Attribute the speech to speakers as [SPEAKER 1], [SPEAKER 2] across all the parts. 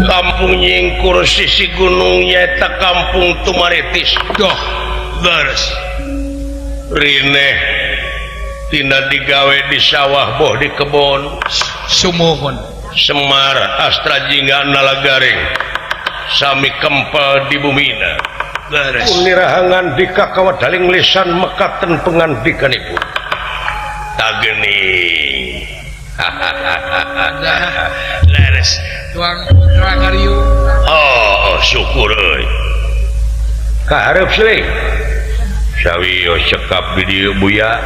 [SPEAKER 1] kampung nyingkur sisi gunungnya tak kampung Tumaritis
[SPEAKER 2] doh beres
[SPEAKER 1] Rine tina digawe di sawah boh di kebon
[SPEAKER 2] sumuhun
[SPEAKER 1] Semar Astra Jingga Nalagaring sami kempel di bumina
[SPEAKER 2] beres
[SPEAKER 1] punirahangan di kakawat daling lisan mekaten pengandikan ibu tageni
[SPEAKER 2] beres tuang rangariu
[SPEAKER 1] syukur euy kaharep seuing sawiyo sekap video buya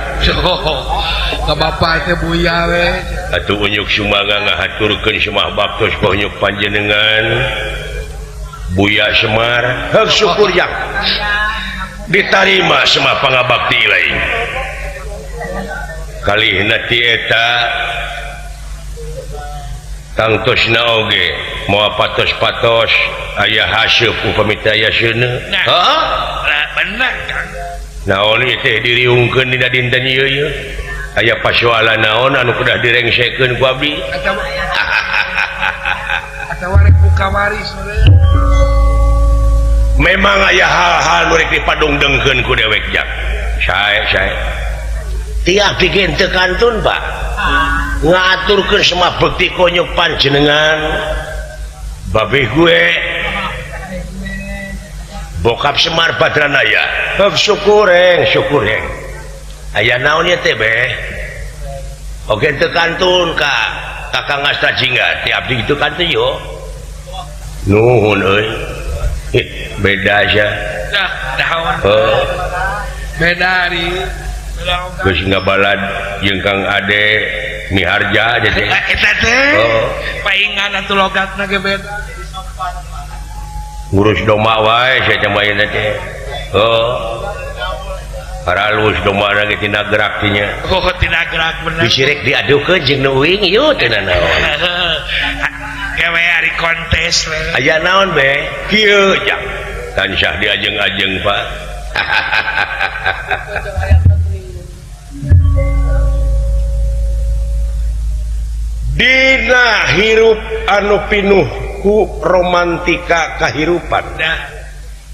[SPEAKER 2] ka bapak teh buya we
[SPEAKER 1] atuh unyuk sumaga ngahaturkeun semah baktos unyuk panjenengan Buya Semar heuk syukur yang ditarima semua pangabakti lain kalihna ti eta tangtosna oge moal patos-patos aya haseup upami teh aya seuneu
[SPEAKER 2] bener kan
[SPEAKER 1] naon ieu teh diriungkeun dina dinten ieu ye aya pasoalan naon anu kudah direngsekeun ku abdi
[SPEAKER 2] atawa rek buka waris
[SPEAKER 1] memang aya hal-hal nu rek dipadongdengkeun ku dewek jak sae tiap bikin teu kantun Pak ngaturkeun semua bekti konyuk panjenengan babeh gue bokap Semar Badranaya syukur heng aya naon ieu teh beh oge teu kantun ka Kakang Astra Jingga ti abdi kitu kantun yo nuhun euy beda aja
[SPEAKER 2] dahawan beda di
[SPEAKER 1] geus ngabalad jeung Kang Ade miharja aja teh
[SPEAKER 2] eta teh paingan atuh logatna ge beda
[SPEAKER 1] ngurus domba wae sia camayeuna teh paralus domba lagi tina gerak nya
[SPEAKER 2] tina gerak bener
[SPEAKER 1] bisirek diadukeun jeung nu uing ieu teh naon
[SPEAKER 2] gawe ari kontes we
[SPEAKER 1] aya naon be kieu jak tansah diajeng-ajeng Pak dina hirup anu pinuh ku romantika kahirupan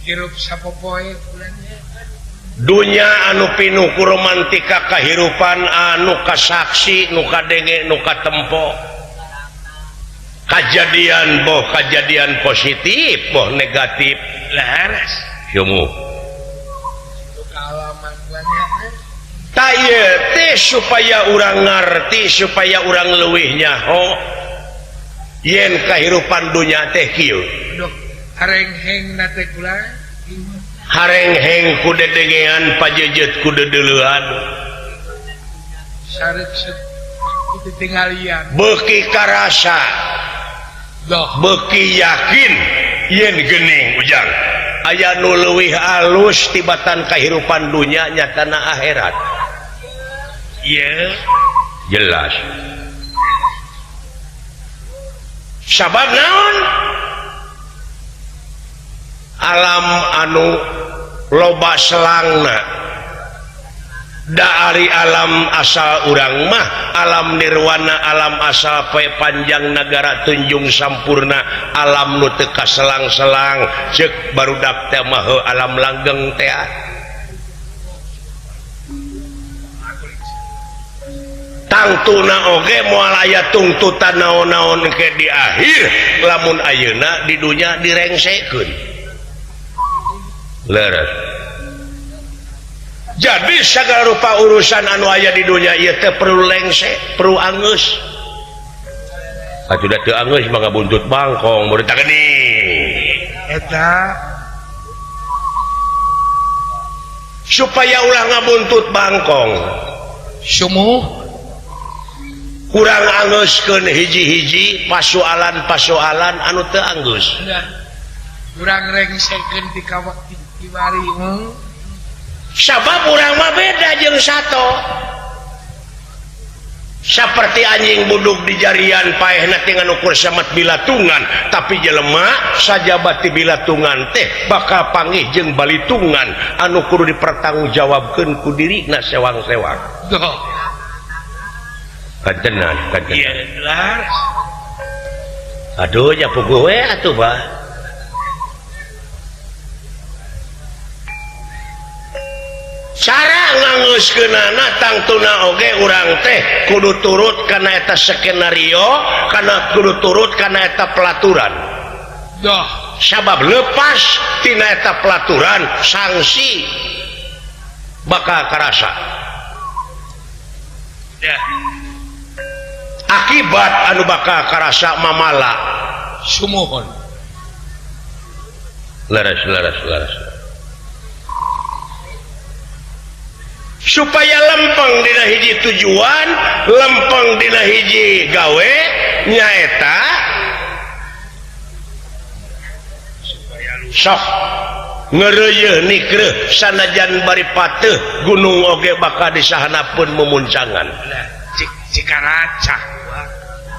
[SPEAKER 2] hirup sapopoe bulannya
[SPEAKER 1] dunya anu pinuh ku romantika kahirupan anu kasaksi nu kadenge nu katempo kejadian positif boh negatif
[SPEAKER 2] laras
[SPEAKER 1] yumu
[SPEAKER 2] kalaman bulannya
[SPEAKER 1] ta ieu teh supaya urang ngarti supaya urang leuwih nyaho yen kahirupan dunya teh kieu
[SPEAKER 2] dok hareng-heng na teh kula
[SPEAKER 1] hareng-heng ku dedengean pajejeut ku dedeuleuan
[SPEAKER 2] sareuk itu tinggalian
[SPEAKER 1] beuki karasa
[SPEAKER 2] doh
[SPEAKER 1] beuki yakin yen geuning ujang aya nu leuwih alus tibatan kahirupan dunya nyatana akhirat
[SPEAKER 2] ieu
[SPEAKER 1] jelas sabab naon alam anu loba selangna da ari alam asal urang mah alam nirwana alam asal poe panjang nagara tunjung sampurna alam nu teu kaselang-selang ceuk barudak teh mah alam langgeng teh tangtuna oge moal aya tungtutan naon-naon ke di akhir lamun ayeuna di dunya direngsekeun leres jadi segala rupa urusan anu aya di dunia ieu teh perlu lengsek perlu angeus atuh da teu angeus mah ngabuntut bangkong murid tah geuning
[SPEAKER 2] eta
[SPEAKER 1] supaya ulah ngabuntut bangkong
[SPEAKER 2] sumuh
[SPEAKER 1] kurang angeuskeun hiji-hiji pasoalan anu teu anggeus
[SPEAKER 2] kurang rengsekeun ti kawat ti bari
[SPEAKER 1] sabab urang mah beda jeung sato seperti anjing buduk di jarian paehna teh ngukur samat bilatungan tapi jelema sajabat ti bilatungan teh bakal panggih jeung balitungan anu kudu dipertanggungjawabkeun ku dirina sewang-sewang kantenan
[SPEAKER 2] iya laras
[SPEAKER 1] aduh ya puguh we atuh bah cara nganguskeunana tangtuna oge urang teh kudu turut kana eta skenario kana kudu turut kana eta pelaturan
[SPEAKER 2] Doh,
[SPEAKER 1] sabab lepas tina eta pelaturan sanksi bakal karasa
[SPEAKER 2] ya.
[SPEAKER 1] akibat anu bakal karasa mamala
[SPEAKER 2] Sumuhun.
[SPEAKER 1] leres supaya lempeng dina hiji tujuan lempeng dina hiji gawe nyaeta sok ngeureuyeun nikreuh sanajan bari pateuh gunung oge bakal disahanapeun memuncangan
[SPEAKER 2] Cikaracak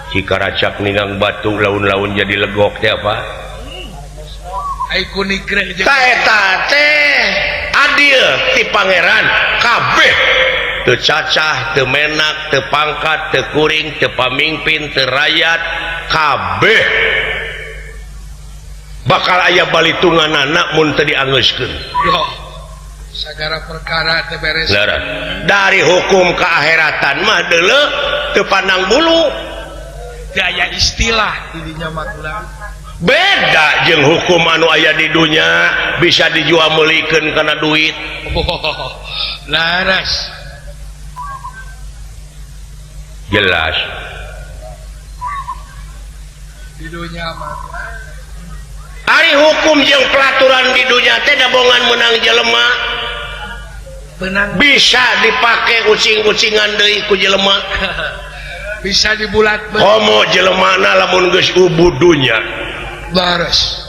[SPEAKER 1] Cikaracak ningang batu laun-laun jadi legok teh apa
[SPEAKER 2] ai kunikreh jeung
[SPEAKER 1] ta eta teh adil ti pangeran kabeh teu cacah teu menak teu pangkat teu kuring teu pamimpin teu rakyat kabeh bakal aya balitunganana mun teu diangeuskeun
[SPEAKER 2] yo sagara perkara teh beres
[SPEAKER 1] dari hukum keakhiratan mah deuleu teu pandang bulu
[SPEAKER 2] daya istilah di dinya mah kurang
[SPEAKER 1] beda jeung hukum anu aya di dunya bisa dijual meulikeun kana duit
[SPEAKER 2] laras
[SPEAKER 1] jelas
[SPEAKER 2] di dunya mah
[SPEAKER 1] ari hukum jeung pelaturan di dunya teh dabongan menang jelema
[SPEAKER 2] benang
[SPEAKER 1] bisa dipake ucing-ucingan deui ku jelema
[SPEAKER 2] bisa dibulat
[SPEAKER 1] homo jelemana lamun geus ubud dunya
[SPEAKER 2] bares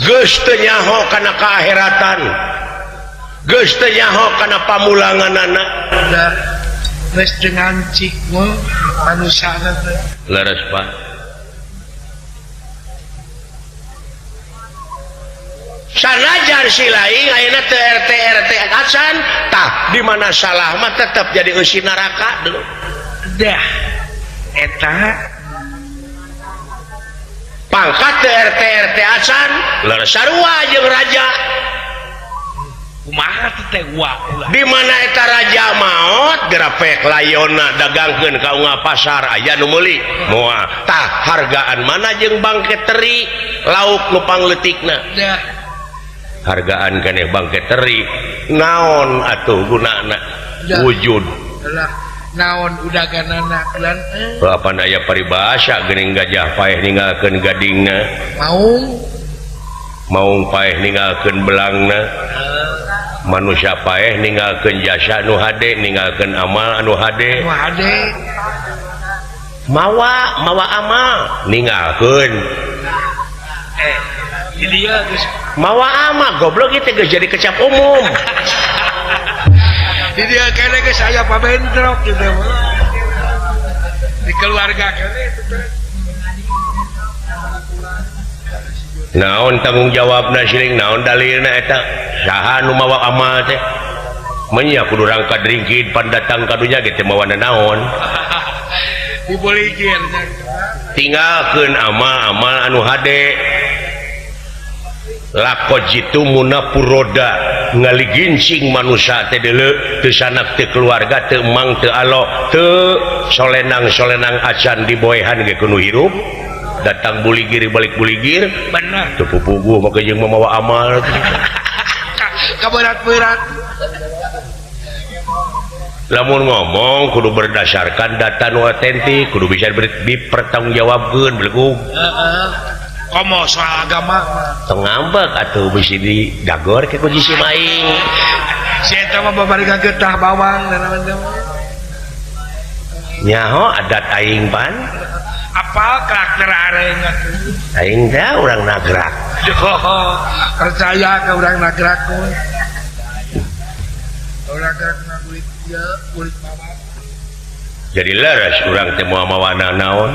[SPEAKER 1] geus teu nyaho kana kaahiratan geus teu nyaho kana pamulanganana
[SPEAKER 2] udah geus dengan cik mah manusia teh
[SPEAKER 1] leres Pak sanajan si lain ayeuna teu RT acan tah di mana salah mah tetep jadi eusi neraka dulu
[SPEAKER 2] dah eta
[SPEAKER 1] pangkat teu RT acan leres sarua jeung raja
[SPEAKER 2] kumaha teh wa
[SPEAKER 1] di mana eta raja maot grapek layonna dagangkeun ka unggah pasar aya nu meuli moal tah hargaan mana jeung bangke teri lauk nu pangleutikna
[SPEAKER 2] dah
[SPEAKER 1] hargaan keneh bangke teri naon atuh gunana wujud
[SPEAKER 2] lah naon udaganana lan
[SPEAKER 1] apa aya paribasa geuning gajah paeh ninggalkeun gadingna maung paeh ninggalkeun belangna manusia paeh ninggalkeun jasa nu hade ninggalkeun amal anu hade mawa amal ninggalkeun
[SPEAKER 2] dia geus
[SPEAKER 1] mawa amal goblok ieu teh geus jadi kecap umum
[SPEAKER 2] di dia kene geus aya pabendrok gitu di keluarga kene
[SPEAKER 1] naon tanggung jawabna siling naon dalilna eta saha nu mawa amal teh menya kudu rangka dringkid pan datang ka dunya ge teh mawana naon
[SPEAKER 2] dibolikir
[SPEAKER 1] tinggalkeun amal anu hade lakot jitu munapuroda ngaligincing manusia teh deuleu teu sanak teu keluarga teu emang teu alo teu solenang acan diboehan ge kudu hirup datang buligir balik buligir
[SPEAKER 2] bener
[SPEAKER 1] teu pupuguh maka jeung mamawa amal
[SPEAKER 2] kaberat-berat
[SPEAKER 1] lamun ngomong kudu berdasarkan data nu otentik kudu bisa dipertanggungjawabkeun belegu
[SPEAKER 2] komo soal agama
[SPEAKER 1] tong ngambek atuh bisi digagor ke ku jisi maing
[SPEAKER 2] si eta mah babariga getah bawang dan
[SPEAKER 1] nyaho adat aing pan
[SPEAKER 2] apal karakter areng
[SPEAKER 1] aing teh urang nagrak
[SPEAKER 2] percaya ke urang nagrak urang nagrak kulit dia kulit bawang
[SPEAKER 1] jadi leres urang teh moal mawana naon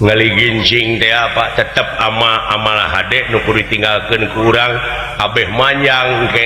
[SPEAKER 1] ngaligincing teh apa tetep amal hade nu kudu ditinggalkeun ku urang kabeh manjang ke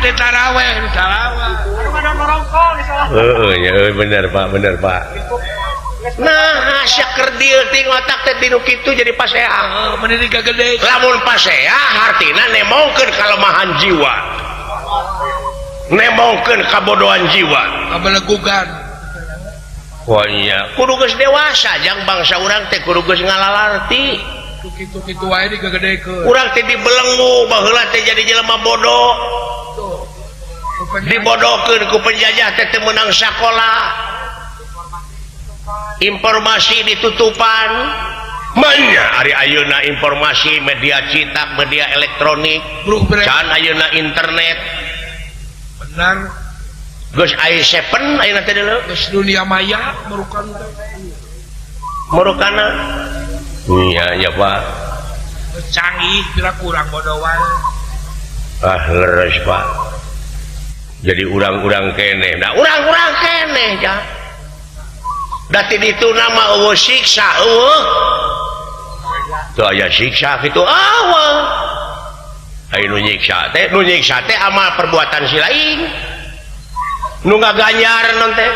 [SPEAKER 2] teh taraweh
[SPEAKER 1] bener Pak nah kerdiil ting otak teh dinu kitu jadi pasea
[SPEAKER 2] menit gede
[SPEAKER 1] lamun pasea artina nemongkeun kalemahan jiwa nemongkeun kabodohan jiwa
[SPEAKER 2] kabelegugan
[SPEAKER 1] wah iya kudu geus dewasa jang bangsa urang teh kudu geus ngalalarti
[SPEAKER 2] kitu wae digagedekeun
[SPEAKER 1] urang teh dibelenggu baheula teh jadi jelema bodoh dibodohkeun ku penjajah teh teu meunang sakola informasi ditutupan manya ari ayeuna informasi media cetak media elektronik can ayeuna internet
[SPEAKER 2] benar
[SPEAKER 1] geus i7 ayeuna teh deuleu
[SPEAKER 2] geus dunia maya
[SPEAKER 1] merukana iya Pak
[SPEAKER 2] canggih kira kurang bodoh wae
[SPEAKER 1] leres Pak jadi urang-urang keneh nah urang-urang keneh ya dati ditu nama eueuh siksa eueuh teu aya siksa kitu eueuh aya nu nyiksa teh amal perbuatan si lain nu ngaganjar non teh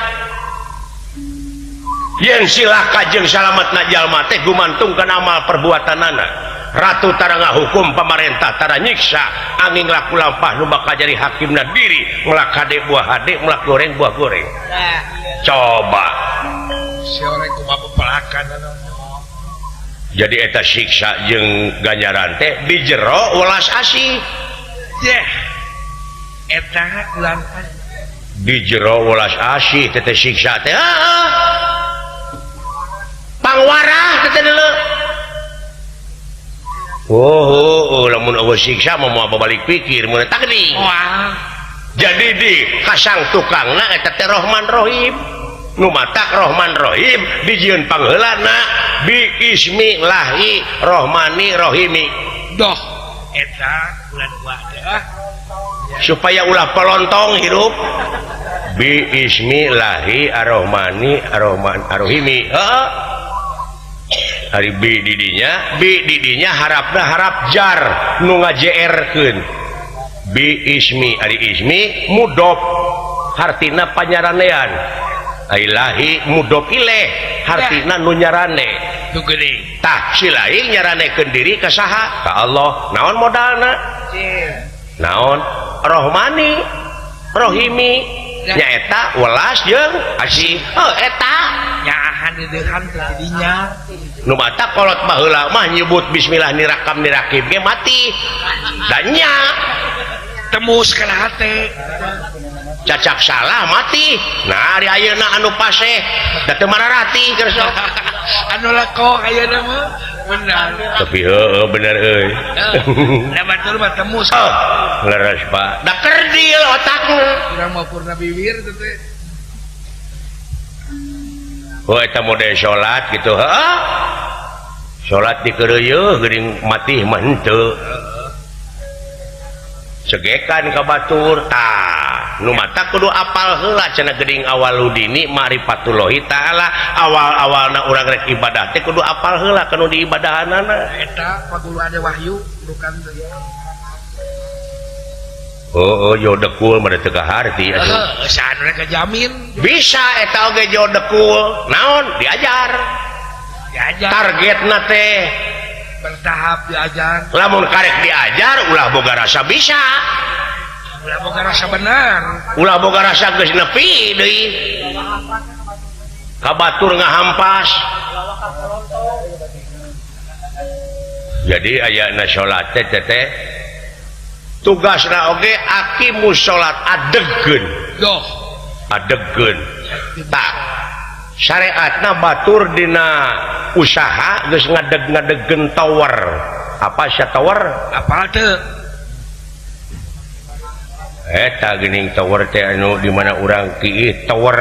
[SPEAKER 1] yen silaka jeung salametna jalma teh gumantung kana amal perbuatanana ratu tara ngahukum pamarentah tara nyiksa angin laku lampah nu bakal jadi hakimna diri melak hade buah hade melak goreng buah goreng coba
[SPEAKER 2] siore kumaha pepelakan
[SPEAKER 1] jadi eta siksa jeung ganjaran teh di jero welas asih
[SPEAKER 2] eta ulang
[SPEAKER 1] di jero welas asih teh siksa teh pangwarah teh deuleu lamun eueuh siksa mah moal balik pikir mun eta geuning jadi di kasang tukangna eta teh Rahman Rahim nu matak Rahman Rahim dijieun pangheulana bi ismillahi rahmani rahimi
[SPEAKER 2] doh eta bulan buah
[SPEAKER 1] supaya ulah pelontong hidup bi ismillahi arrahmani arrahimi hari bi didinya harapna harap jar nu ngajerkeun bi ismi ari ismi mudhof hartina panyaranean ilahi mudhof ilaih hartina nu nyarane
[SPEAKER 2] nu geuning
[SPEAKER 1] tah si lain nyaranekeun diri ka saha ka Allah naon modalna naon rahmani rahimi nyaeta welas jeung asih eta
[SPEAKER 2] nyahan deuhan jadinya
[SPEAKER 1] nu mata kolot baheula mah nyebut bismillah nirakam nirakib ge mati dan nya
[SPEAKER 2] temus kana hate
[SPEAKER 1] cacak salah mati nah ari ayeuna anu paseh da teu mararati keur
[SPEAKER 2] anu leko ayeuna mah benar
[SPEAKER 1] tapi heueuh bener euy
[SPEAKER 2] da batur mah temus
[SPEAKER 1] leres Pak da kerdil otakna
[SPEAKER 2] urang mah purna bibir teh
[SPEAKER 1] eta mode salat gitu salat dikeureueuh geuning mati mah henteu segekan ka batur tah nu mata kudu apal heula cenah geuning awaludini ma'rifatullahi taala awal-awalna urang rek ibadah teh kudu apal heula kana di ibadahanana
[SPEAKER 2] eta pagulu ada wahyu bukan teh
[SPEAKER 1] jodekul mah teu kaharti atuh
[SPEAKER 2] saan rek jamin
[SPEAKER 1] bisa eta oge jodekul naon diajar targetna teh
[SPEAKER 2] bertahap diajar
[SPEAKER 1] lamun karek diajar ulah boga rasa bisa
[SPEAKER 2] ulah boga rasa bener
[SPEAKER 1] ulah boga rasa geus nepi deui kabatur ngahampas jadi aya salat teh tugasna oge aqimus salat adegeun tak syariatna batur dina usaha geus ngadeg-ngadegeun tower apa sia tower
[SPEAKER 2] apal teu
[SPEAKER 1] eta geuning tower teh anu di mana urang kieu tower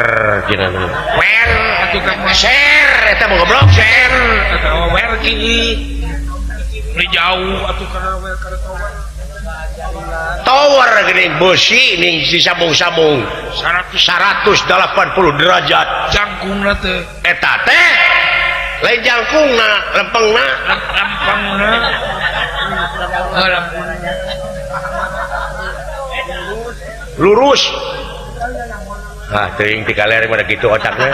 [SPEAKER 1] cenah
[SPEAKER 2] wer atuh ka
[SPEAKER 1] share eta mah goblok share
[SPEAKER 2] atawa wer kieu di jauh atuh kana wer kana
[SPEAKER 1] tower geuning beusi ning disambung-sambung 180 derajat
[SPEAKER 2] jangkungna teh
[SPEAKER 1] eta teh lain jangkungna lempengna lurus teuing ti kaler mah kitu otakna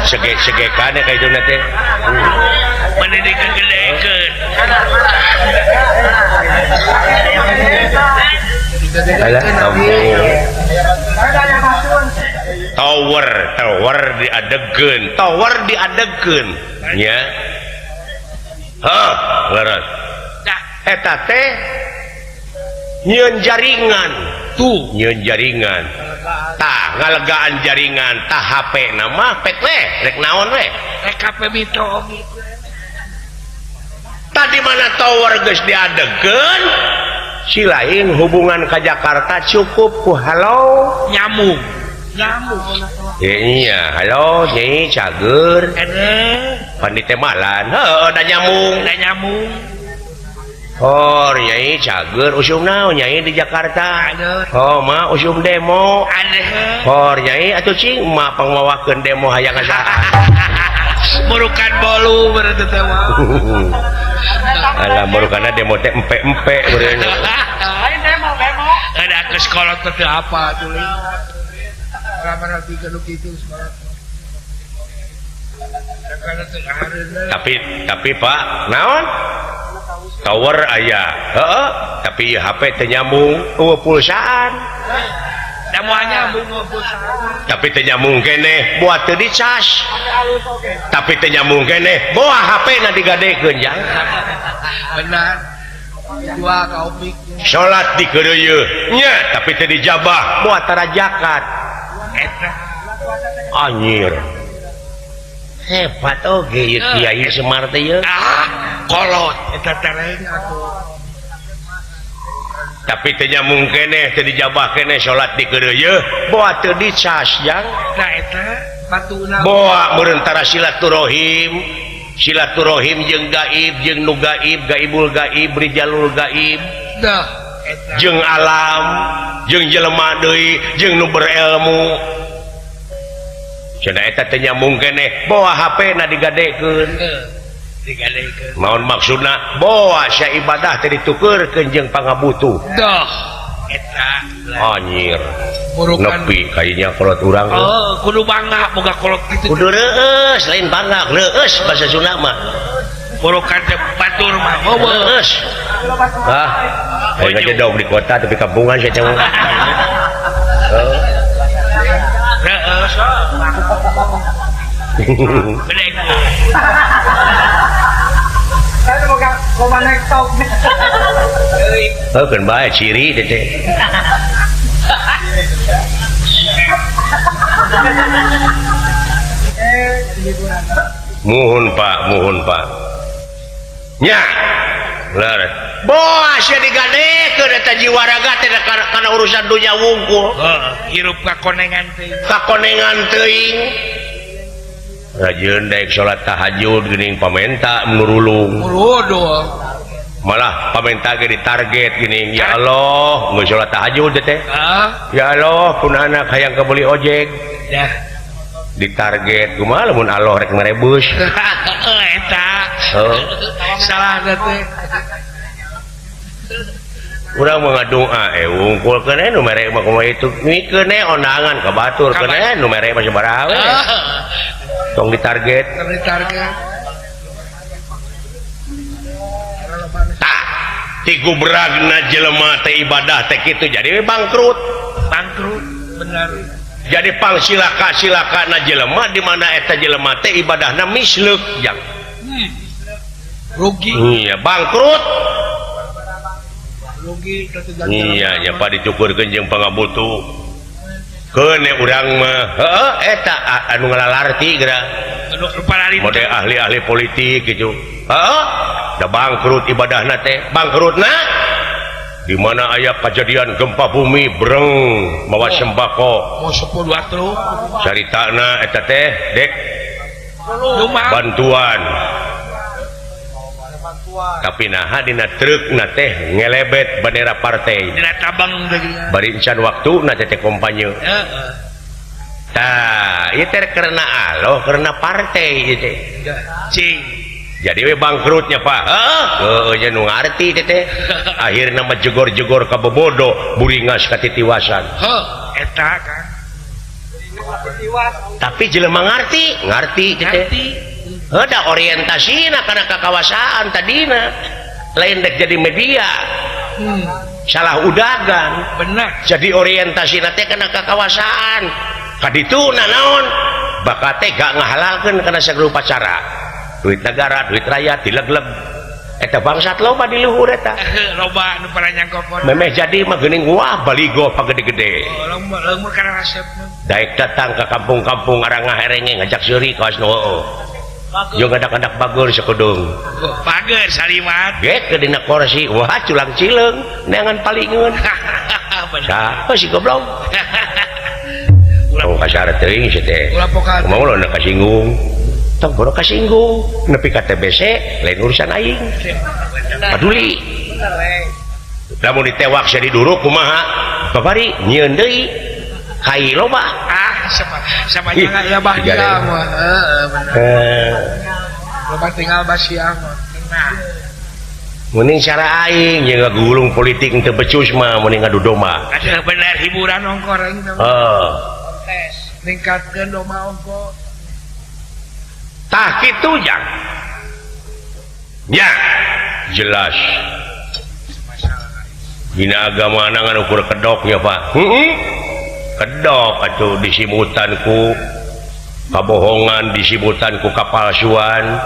[SPEAKER 1] sege-segekan kayak itu nanti
[SPEAKER 3] pendidikan gedekeun
[SPEAKER 1] alah tower diadegeun nya leres eta teh nyieun jaringan tah ngalegaan jaringan tah HP nama pet we rek naon we
[SPEAKER 3] rek HP mito
[SPEAKER 1] tadi mana tower geus diadegeun si lain hubungan ka Jakarta cukup ku halo
[SPEAKER 3] nyamung
[SPEAKER 1] iya halo Nyai Cager pandite malan da nyamung Nyai Cager usum naon Nyai di Jakarta mah usum demo Nyai atuh cing mah pangwawakeun demo hayang ngasaha
[SPEAKER 3] murukan bolu berarti teh mah
[SPEAKER 1] alah murukana demo teh empe beureun
[SPEAKER 3] demo ada ke sekolah teh apa tuh
[SPEAKER 1] tapi Pak naon tower aya tapi HP teh nyambung pulsaan tapi teh nyambung keneh buat teu dicas tapi teh nyambung keneh bawa HP na digadekeun jang
[SPEAKER 2] benar dua kaupik
[SPEAKER 1] salat di keureuy nya tapi teu dijabah buat tarajakat anjir hebat oge ieu Kiai Semar teh ieu
[SPEAKER 3] kolot
[SPEAKER 2] eta tereng atuh
[SPEAKER 1] tapi teu nyambung keneh teu dijabah keneh salat di keureuy bawa teu dicas jang
[SPEAKER 2] nah eta batuna
[SPEAKER 1] bawa meureun tara silaturahim jeung gaib jeung nu gaibul gaib rijalul gaib
[SPEAKER 2] dah eta
[SPEAKER 1] jeung alam jeung jelema deui jeung nu berilmu cenah eta teh nyambung keneh bawa HP na digadekeun maun maksudna bawa sia ibadah teh ditukeurkeun jeung pangabutuh
[SPEAKER 2] dah eta
[SPEAKER 1] anjir
[SPEAKER 2] murukan
[SPEAKER 1] nepi kayaknya kolot urang
[SPEAKER 3] kudu bangga boga kolot kitu
[SPEAKER 1] kudu reueus lain bangga reueus bahasa Sunda mah
[SPEAKER 3] murukan teh batur mah
[SPEAKER 1] reueus ayeuna jedog di kota tapi kampungan sia teh
[SPEAKER 3] reus gede
[SPEAKER 2] saya boga loba naik tok
[SPEAKER 1] kan bae ciri teh muhun Pak nya leres bos ya digadekeun eta jiwa raga teh kana urusan dunya wungkul
[SPEAKER 3] hirup kakonengan
[SPEAKER 1] teuing rajieun daek salat tahajud geuning pamenta menurulung malah pamenta ge ditarget geuning ya Allah geus salat tahajud teh ya Allah kunaana hayang kabeli ojek
[SPEAKER 3] dah
[SPEAKER 1] ditarget kumaha lamun Allah rek merebus
[SPEAKER 3] eta salah teh
[SPEAKER 1] urang mengadoa wungkul keneh nu mere mah kumaha itu mikeun ondangan ka batur keneh nu mere mah sabaraha we tong ditarget tah ti gubragna jelema teh ibadah teh kitu jadi bangkrut
[SPEAKER 3] bener
[SPEAKER 1] jadi pangsilaka-silakana jelema di mana eta jelema teh ibadahna misleuk jang
[SPEAKER 2] rugi
[SPEAKER 1] iya bangkrut
[SPEAKER 2] rugi
[SPEAKER 1] iya nya pa dicukurkeun jeung pangabutuh keune urang mah eta anu ngalalarti geura model ahli-ahli politik gitu da bangkrut ibadahna teh bangkrutna di mana aya kejadian gempa bumi breng mawa sembako
[SPEAKER 2] mau 10 atuh
[SPEAKER 1] caritana eta teh dek bantuan tapi naha dina trukna teh ngelebet bendera partai
[SPEAKER 3] dina tabang
[SPEAKER 1] bari encan waktuna teh kampanye tah ieu teh karena Allah karena partai ieu teh
[SPEAKER 3] cing
[SPEAKER 1] jadi we bangkrutnya Pak nu ngarti teh akhirnya mah jegor-jegor ka bobodo buringas ka titiwasan
[SPEAKER 2] eta kan
[SPEAKER 1] tapi jelema ngarti teh ada orientasina kana kakawasaan tadina lain dek jadi media salah udagan
[SPEAKER 2] benar
[SPEAKER 1] jadi orientasina teh kana kakawasaan kadituna naon bakate gak ngahalalkeun kana sagrupa cara duit negara, duit rakyat, dileg-leg eta bangsat loba di luhur eta
[SPEAKER 2] loba nu pada nyangkokon
[SPEAKER 1] memeh jadi mah geuning wah baligo pagede-gede
[SPEAKER 2] lembur kana resepna
[SPEAKER 1] daek datang ke kampung-kampung arang ngaherenge ngajak seuri kaos nu heueuh jeung adak-adak bagur sakudung
[SPEAKER 2] bager salimat
[SPEAKER 1] ge ke dina kursi wah culang cileung neangan palingeun sa si goblok ulah kasar teuing si teh
[SPEAKER 2] ulah pokat
[SPEAKER 1] mau lo kasinggung tong boro kasinggung nepi ka TBC lain urusan aing paduli lamun ditewak sia diduruk kumaha babari nyieun deui kai loba
[SPEAKER 2] sama jangan ya bahagia mah bener loba tinggal basiang mah
[SPEAKER 1] mending cara aing jeung ngagulung politik teu becus mah mending ngadu domba
[SPEAKER 2] ada bener hiburan ongkor aing
[SPEAKER 1] kontes
[SPEAKER 2] ningkatkeun domba ongkor
[SPEAKER 1] tah kitu jang nya jelas dina agama ngan ukur kedoknya Pak kedok atuh disimutan ku kabohongan disimutan ku kapalsuan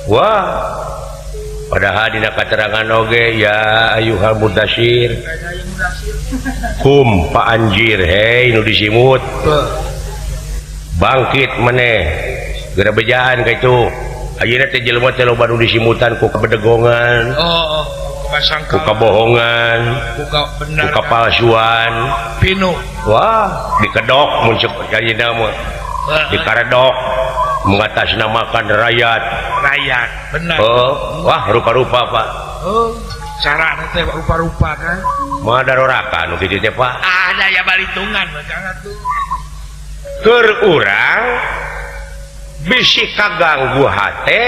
[SPEAKER 1] wah padahal dina katerangan oge ya ayuhal mudasyir kum Pak anjir hei nu disimut bangkit maneh geura bejaan ka itu ayeuna teh jelema teh loba nu disimutan ku kabedegongan ku kabohongan ku kapalsuan
[SPEAKER 2] pinu
[SPEAKER 1] wah dikedok mun ceuk ayeuna mah dikaredok mengatasnamakan rakyat
[SPEAKER 2] benar
[SPEAKER 1] wah rupa-rupa Pak
[SPEAKER 2] cara teh rupa-rupa kan
[SPEAKER 1] moal daroraka nu kitu teh Pak
[SPEAKER 2] ada ya balitungan jangan tuh
[SPEAKER 1] keur urang bisi kaganggu hate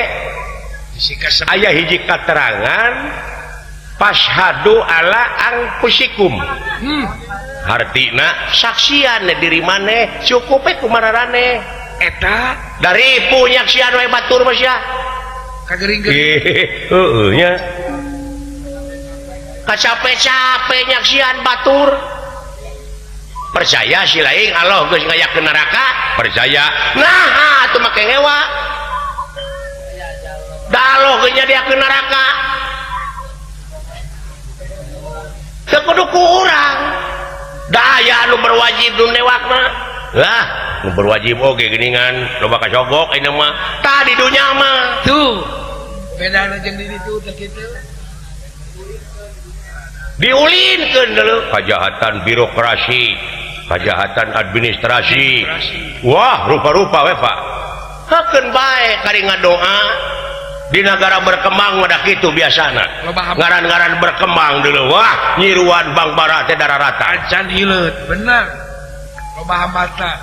[SPEAKER 1] aya hiji katerangan pashhadu ala anfusikum artina saksian diri maneh cukup kumararane
[SPEAKER 2] eta
[SPEAKER 1] dari punyaksian we batur mah sia
[SPEAKER 2] kagering-gering
[SPEAKER 1] heeh nya kacape-cape nyaksian batur percaya si lain Allah geus ngayakeun neraka percaya nah atuh make ngewa da Allah geus nyadiakeun neraka teu kudu ku urang da aya anu berwajib nu newak mah lah nu berwajib oge geuningan loba kasogok ayeuna mah tah di dunya mah
[SPEAKER 2] tuh bedana jeung di ditu teh kitu
[SPEAKER 1] diulinkeun deuleu kajahatan birokrasi kajahatan administrasi wah rupa-rupa we Pak hakeun bae kari ngadoa di negara berkembang mah kitu biasana ngaran-ngaran berkembang deuleu wah nyiruan Bang Bara teh dararatan
[SPEAKER 2] acan hileut bener loba hambatan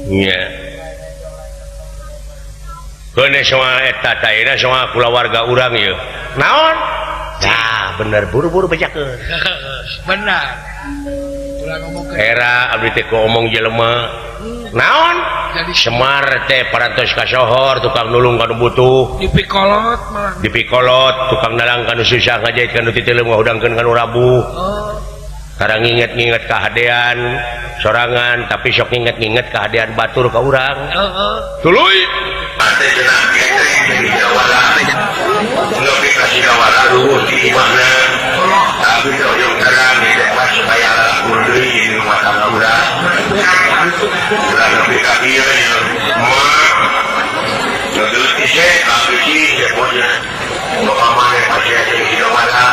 [SPEAKER 1] nya keune soal eta teh ayeuna soal kulawarga urang ieu naon nah bener buru-buru bejakeun
[SPEAKER 2] benar
[SPEAKER 1] era abdi teh ku omong jelema naon
[SPEAKER 2] jadi
[SPEAKER 1] Semar teh parantos ka sohor tukang nulung kanu butuh
[SPEAKER 2] dipikolot malah
[SPEAKER 1] dipikolot tukang nalang kanu susah ngajait kanu titeuleum ngahudangkeun kanu rabuh karang nginget-nginget kahadean sorangan tapi sok nginget-nginget kahadean batur ka urang tuluy ate cenah jadi jawara nepi ka sigawara luhur di imahna tapi doyong terang di depan supaya kudu di rumah tangga urang urang nepi ka ieu mah terus ise tapi sih jepotna pamane pake sigawara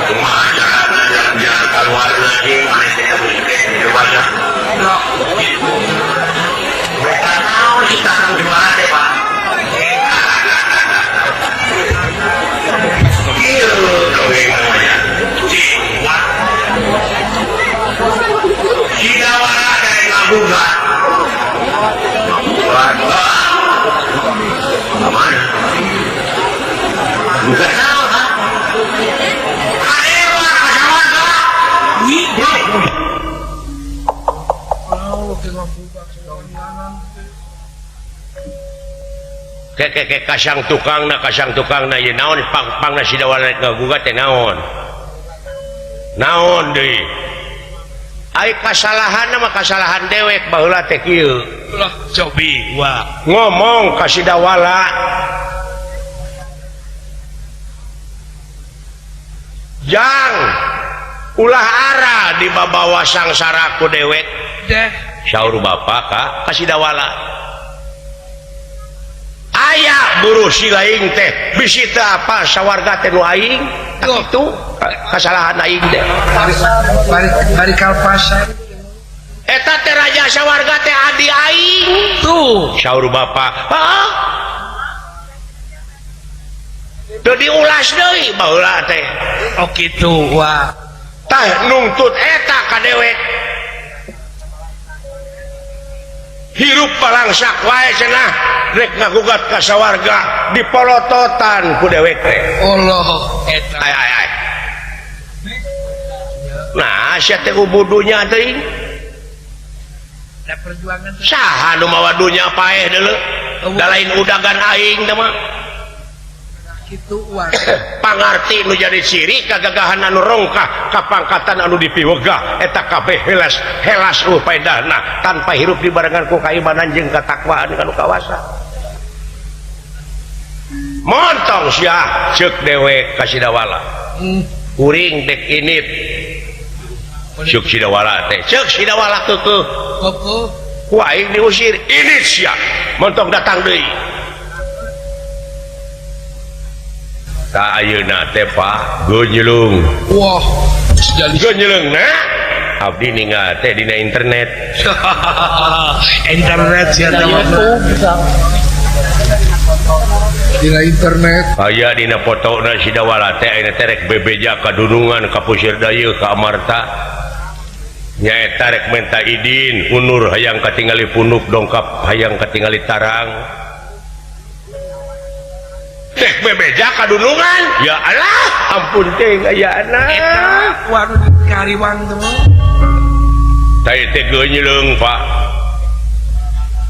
[SPEAKER 1] kumaha carana jalan keluar lagi mana saya berpikir di dewasa mereka tahu kita akan juara deh Pak iya bagaimana si dawara dari Labuhan kasang tukang na ye naon pang na Sidawala ngagugat teh naon deui ai kasalahan mah kasalahan dewek baheula teh kieu
[SPEAKER 3] ulah cobi wa
[SPEAKER 1] ngomong ka Sidawala jang ulah ara dibabawa sangsara ku dewek
[SPEAKER 3] deh
[SPEAKER 1] saur bapa ka Sidawala aya buru si laing teh bisi teh apa sawarga teh nu aing itu kasalahan aing teh
[SPEAKER 2] bari kalpasan
[SPEAKER 1] eta teh raja sawarga teh adi aing
[SPEAKER 3] tuh
[SPEAKER 1] saur bapa heeh teu diulas deui baheula teh
[SPEAKER 3] oh kitu wa
[SPEAKER 1] tah nungtut eta ka dewek hirup palangsak wae cenah rek ngagugat ka sawarga dipolototan ku dewek teh
[SPEAKER 2] Allah
[SPEAKER 3] eta
[SPEAKER 1] ay nah sia teh ubudunya teuing
[SPEAKER 2] ada perjuangan
[SPEAKER 1] saha nu mawa dunya paeh deuleu da lain udagan aing teh mah
[SPEAKER 2] kitu uang
[SPEAKER 1] pangarti nu jadi ciri kagagahan anu rongkah kapangkatan anu dipiwegah eta kabeh helas paedahna tanpa hirup dibarengan ku kaimanan jeung katakwaan anu kawasa montong sia ceuk dewek ka Sidawala kuring dek init ceuk Sidawala teh ceuk Sidawala keukeuh
[SPEAKER 2] koko
[SPEAKER 1] ku aing diusir init sia montong datang deui ka ayeuna teh Pak geunyeulung
[SPEAKER 2] wah jadi
[SPEAKER 1] geunyeulung na abdi ningal teh dina internet
[SPEAKER 3] internet sia
[SPEAKER 2] dina internet
[SPEAKER 1] aya dina fotona Sidawala teh ayeuna teh rek bebeja kadunungan ka Pusir Dayeuh ka Amarta nyaeta rek menta idin unur hayang katingali punuk dongkap hayang katingali tarang teh bebeja kadunungan ya Allah ampun teh gayaana
[SPEAKER 2] eta waru kariwang teh
[SPEAKER 1] teh teh geunyeulung Pak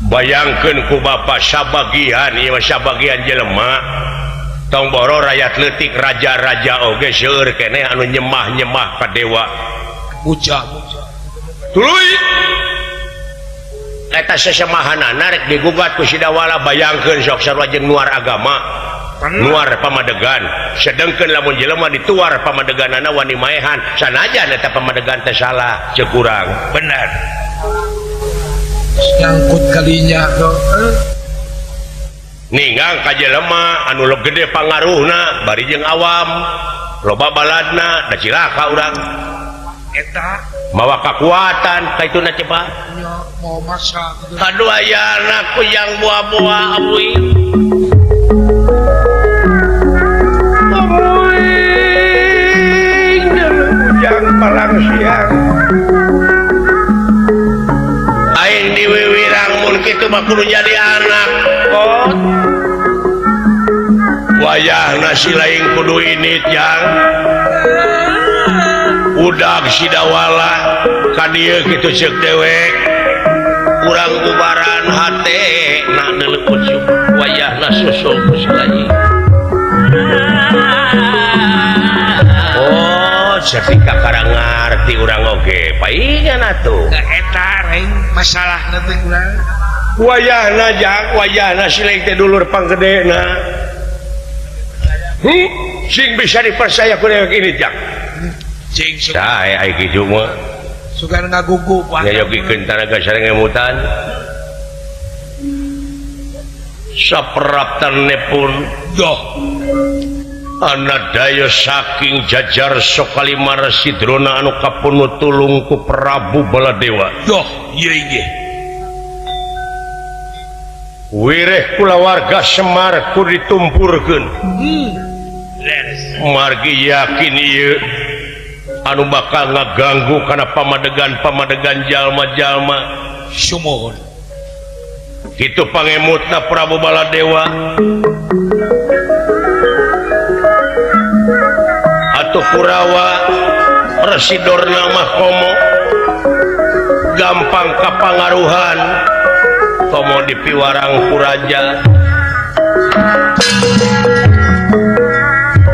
[SPEAKER 1] bayangkeun ku bapa sabagian ieu sabagian jelema tong boro rakyat leutik raja-raja oge seueur keneh anu nyemah-nyemah ka dewa
[SPEAKER 2] puja
[SPEAKER 1] tuluy eta sesemahanana rek digugat ku Sidawala bayangkeun sok sarua jeung nuar agama nuar pamadegan sedengkeun lamun jelema dituar pamadeganana wani maehan sanajan eta pamadegan teh salah ceuk urang
[SPEAKER 3] benar
[SPEAKER 2] nyangkut kalinya
[SPEAKER 1] ninggang ka jelema anu gede pangaruhna bari jeung awam loba baladna da cilaka urang
[SPEAKER 2] eta
[SPEAKER 1] mawa kakuatan kaituna cepat
[SPEAKER 2] nya mau masak
[SPEAKER 1] aduh aya anak yang buah-buah abui ujang palang siang aing diwiwirang mun kitu mah kudu jadi anak kot wayahna si laing kudu init jang udag Sidawala ka dieu kitu ceuk dewek urang bubaran hate na deuleu ujuk wayahna susul ku si laing oh satika karang ngarti urang oge paingan atuh
[SPEAKER 2] eta lain masalah nanti kurang
[SPEAKER 1] wayahna jang wayahna si laing teh dulur panggedena sing bisa dipercaya ku dewek ini jang
[SPEAKER 3] cing
[SPEAKER 1] sae ai kitu mah
[SPEAKER 2] suka ngagugu
[SPEAKER 1] nyayogikeun tanaga sarengemutan saperaptanepun
[SPEAKER 3] doh
[SPEAKER 1] ana daya saking jajar Sokalimar Sidrona anu kapunut tulung ku Prabu Baladewa
[SPEAKER 3] doh ieu ge
[SPEAKER 1] wireh kulawarga Semar ku ditumpurkeun
[SPEAKER 3] leres
[SPEAKER 1] margi yakin ieu anu bakal ngaganggu kana pamadegan jalma-jalma
[SPEAKER 3] sumuhun
[SPEAKER 1] kitu pangemutna Prabu Baladewa atuh Kurawa residorna mah komo gampang kapangaruhan komo dipiwarang ku raja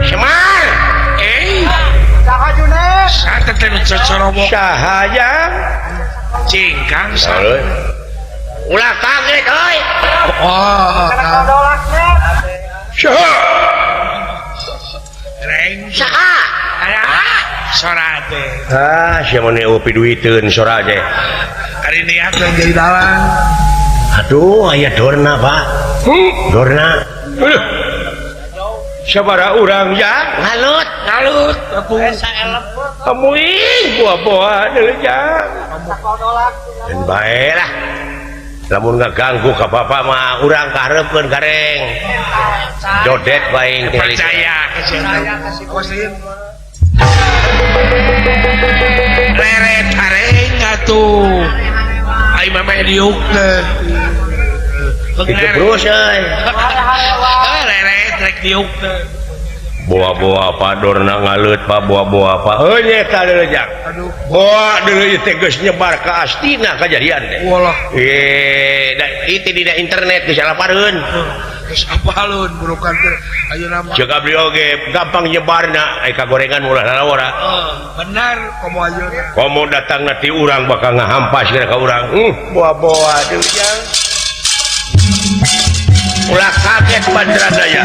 [SPEAKER 1] Semar
[SPEAKER 3] Sate teh nu cocorobok
[SPEAKER 1] sahaya
[SPEAKER 3] cingkang
[SPEAKER 1] ulah kaget euy
[SPEAKER 3] oh
[SPEAKER 1] saha
[SPEAKER 3] reng
[SPEAKER 1] saha
[SPEAKER 3] sora teh
[SPEAKER 1] sia mane upi duiteun sora teh
[SPEAKER 3] ari niat jadi dalang
[SPEAKER 1] aduh aya dorna Pak dorna sabaraha urang ya ngalut
[SPEAKER 3] aku
[SPEAKER 1] amuing buah-buah deuleu ya dan bae lah lamun ngaganggu ka bapak mah urang kaharepkeun gareng dodet bae
[SPEAKER 3] percaya leret areng atuh ai mah diuk
[SPEAKER 1] itu terus euy
[SPEAKER 3] leret rek diuk
[SPEAKER 1] buah-buah apa dorna ngalut Pak buah-buah apa heuh eta deuleu jak buah deuleu teh geus nyebar ka astina kajadian teh
[SPEAKER 3] walah
[SPEAKER 1] da itu di internet geus salapareun
[SPEAKER 3] geus apalun burukan teh ayeuna mah
[SPEAKER 1] ceuk abdi oge gampang nyebarna ai kagorengan ulah lalawara
[SPEAKER 3] benar komo ayeuna
[SPEAKER 1] komo datangna ti urang bakal ngahampas ka urang buah-buah deuleu jak ulah kaget Pandradaya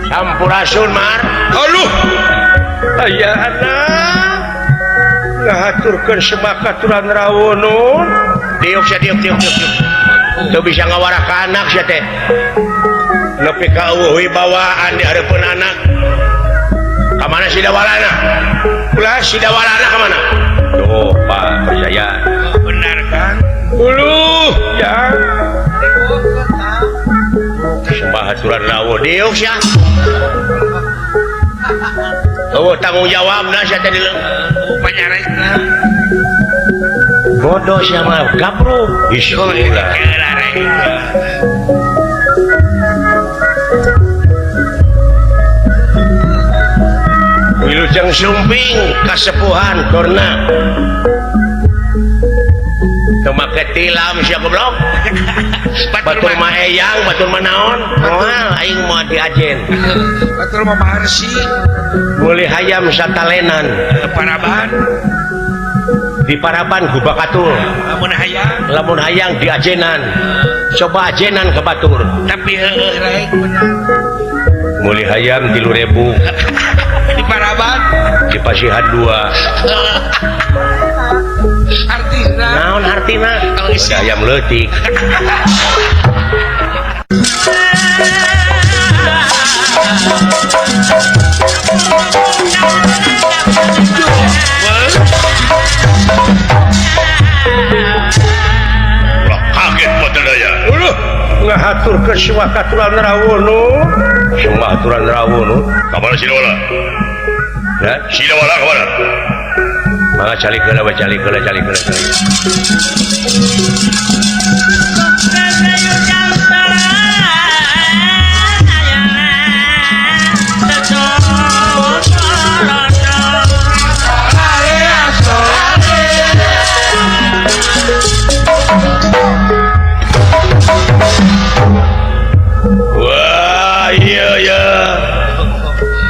[SPEAKER 1] Sampurasun Mar aduh aya anak ngahaturkeun semakaturan rawuh diuk teu bisa ngawarah ka anak sia teh nepi ka eueuh wibawaan di hareupeun anak ka mana si dawalana ulah si dawalana ka mana tuh Pak percaya
[SPEAKER 3] benar kan
[SPEAKER 1] uluh ya sembahaturan rawuh diuk sia tanggung jawabna sia teh dileung
[SPEAKER 3] panyaresna
[SPEAKER 1] bodoh sia mah gabruk bismillah wilujeng sumping kasepuhan korna teu make tilam sia goblok batur mah eyang batur mah naon moal aing moal diajen
[SPEAKER 3] batur mah maharsi
[SPEAKER 1] meuli hayam satalenan
[SPEAKER 3] paraban
[SPEAKER 1] di Paraban ku bakatur lamun hayang diajenan coba ajenan ke batur
[SPEAKER 3] tapi heueuh rek bener
[SPEAKER 1] meuli hayam 3.000
[SPEAKER 3] di Paraban
[SPEAKER 1] di Pasihan 2
[SPEAKER 3] artisna
[SPEAKER 1] naon artina ayam leutik kaget Pandradaya ngahaturkeun semakaturan rawuh semakaturan rawuh kamana si dawala ya si dawala kamana mangga calikeun wah iya ya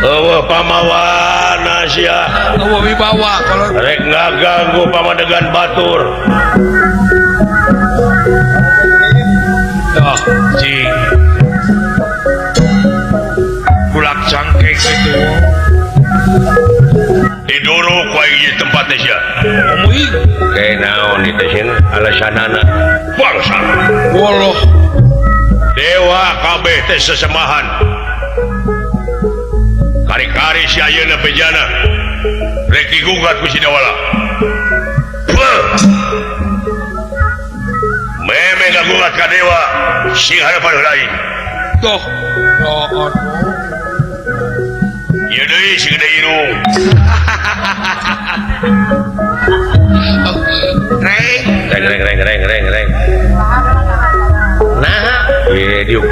[SPEAKER 1] eueuh pamawana sia
[SPEAKER 3] eueuh wibawa kalau
[SPEAKER 1] rek ngaganggu pamadegan batur
[SPEAKER 3] dah cing bulak cangkeng itu
[SPEAKER 1] diduruk wae ieu tempatna sia
[SPEAKER 3] umuing
[SPEAKER 1] kae naon ieu teh sia alasanana bangsa
[SPEAKER 3] walah
[SPEAKER 1] dewa kabeh teh sesemahan kari-kari si ayeuna bejana rek digugat ku si dawala meme ngagugat ka dewa sing harapan lain
[SPEAKER 3] toh rohon
[SPEAKER 1] ieu deui si gede irung reng nah diuk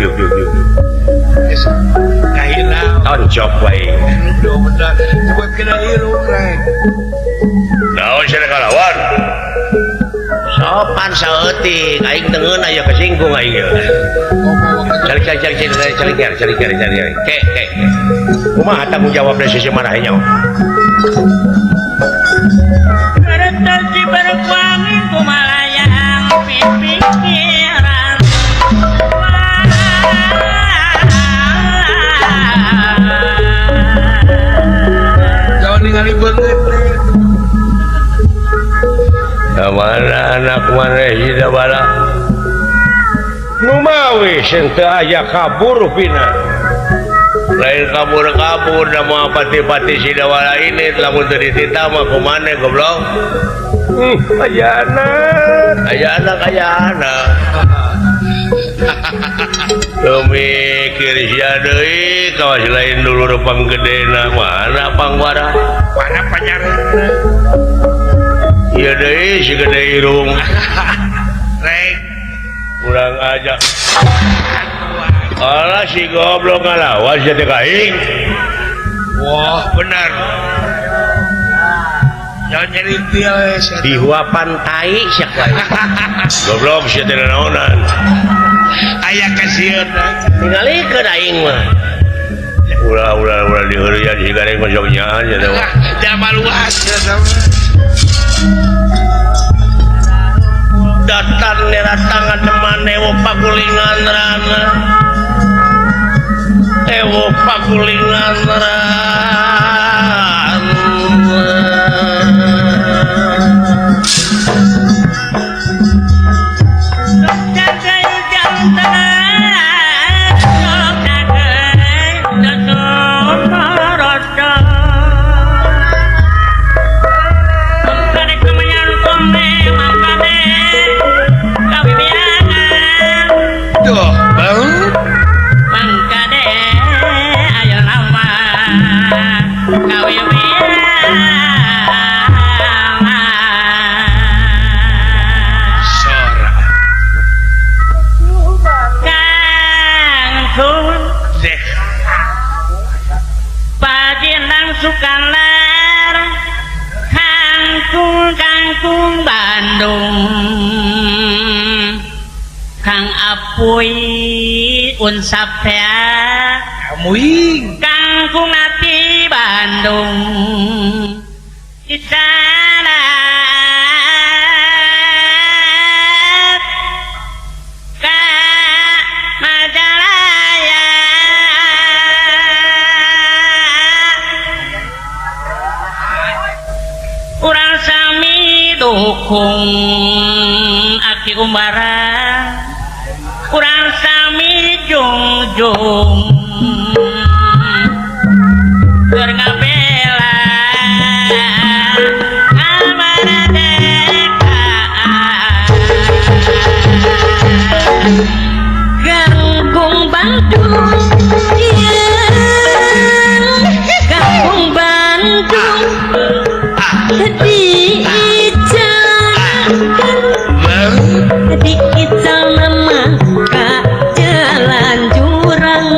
[SPEAKER 2] Kahilang.
[SPEAKER 1] Toncok wae.
[SPEAKER 2] Aduh bener. Coba kena irung rek.
[SPEAKER 1] Naon cenah kalawan? Sopan saeutik, aing tengeun aya kesinggung aing ge. Cari. Ke. Kumaha tanggung jawab dari sisi mana nya?
[SPEAKER 3] Kereta si berkuangin kumalayang pikiran.
[SPEAKER 2] Jangan ningali banget.
[SPEAKER 1] Mana anak maneh sida bala? Nu mawi teu aya kabur pina. Lain kabur da moal pati-pati sida bala ini lamun teu ditita mah kumaneh goblok. Aya anak. Mikir sia deui kawas lain dulu pang gedena mana pangwara
[SPEAKER 2] Mana panyareun?
[SPEAKER 1] ieu deui si gede irung
[SPEAKER 2] Rek.
[SPEAKER 1] kurang aja alah si goblok ngalawan sia teh kaing
[SPEAKER 2] Wah benar. Jangan nyari dia
[SPEAKER 1] dihuapan tai sia goblok sia teh naonan
[SPEAKER 2] ayah kasihan
[SPEAKER 1] tingalikeun aing mah ulah diheureuyan si gareng masuk nyaan sia teh
[SPEAKER 2] jangan luas ya sama
[SPEAKER 1] datan neratangan temane ewo pagulingan rana
[SPEAKER 3] Kangkung Bandung Kang Apuy unsapea
[SPEAKER 2] kamuing
[SPEAKER 3] Kangkung Nati Bandung di sana ka Majalaya urang sami dukung aki umbara urang sami jungjung keur ngabela Kampung Bandung Kampung Bandung di kita memang jalan jurang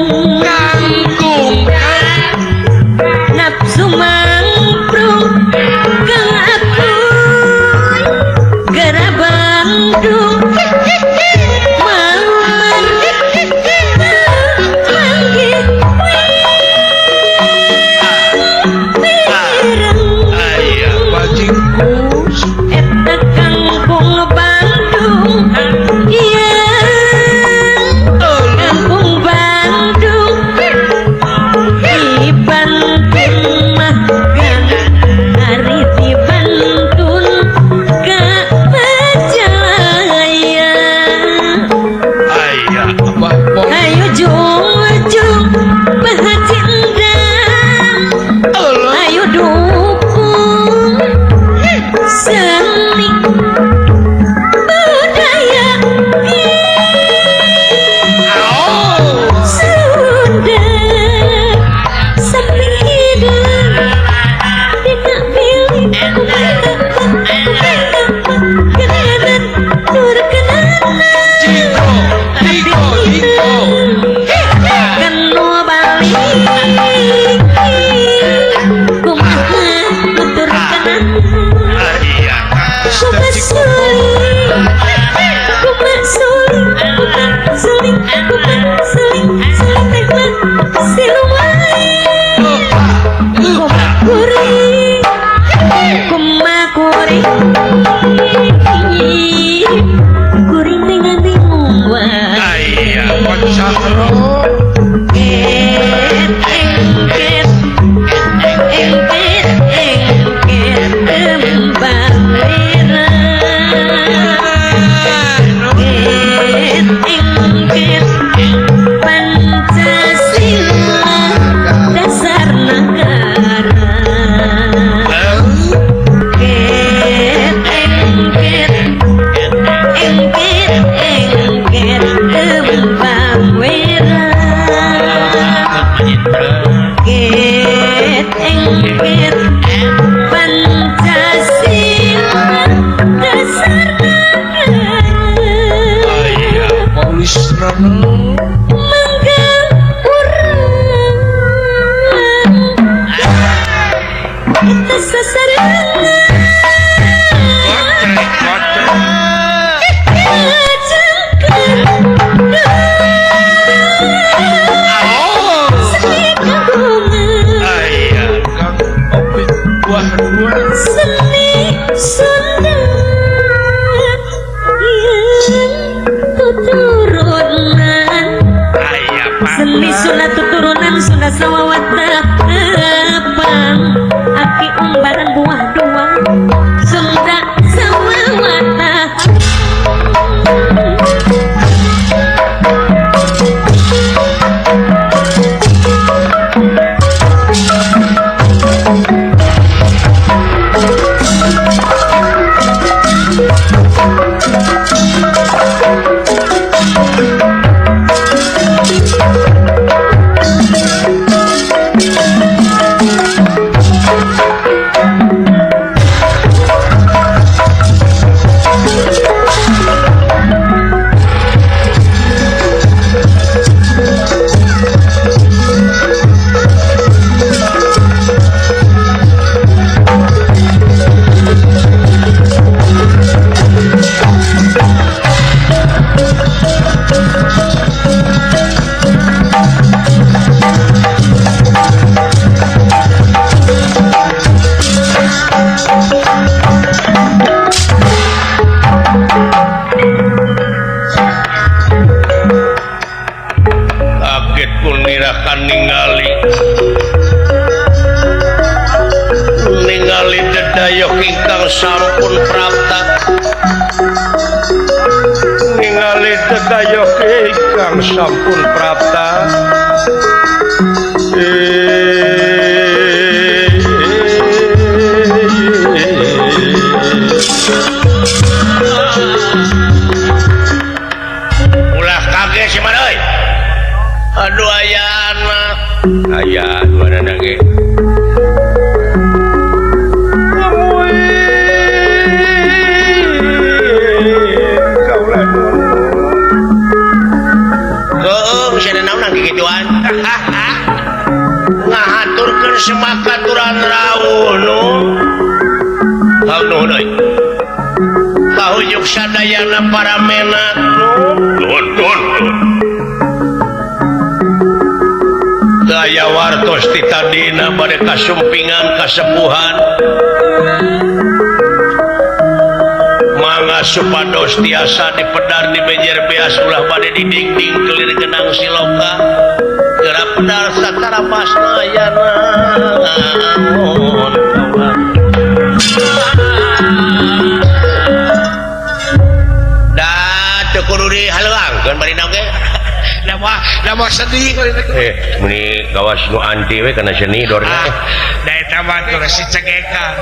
[SPEAKER 4] Seni sunat turunan sunat sawawat tepang aki umbaran buah dua sunda sawawat
[SPEAKER 1] ningali dedayok ingkang sampun prapta ningali dedayok ingkang sampun prapta ulah kaget si mana euy aduh ayana aya mana nage gituan ngahaturkeun semakaturan rawuh nu nuhun euy kahujuk sadayana para menak nuhun daya wartos ti tadina bade kasumpingan kasepuhan mangga supados tiasa dipedar di bejer beas ulah bade di dinding kelir genang siloka geura pedar satara pasna ayana da teu kudu dihaleuangkeun bari naon ge
[SPEAKER 3] Lama sedih
[SPEAKER 1] meni gawas nu anti we kana seni dorna
[SPEAKER 3] da eta mah tuh si cegekan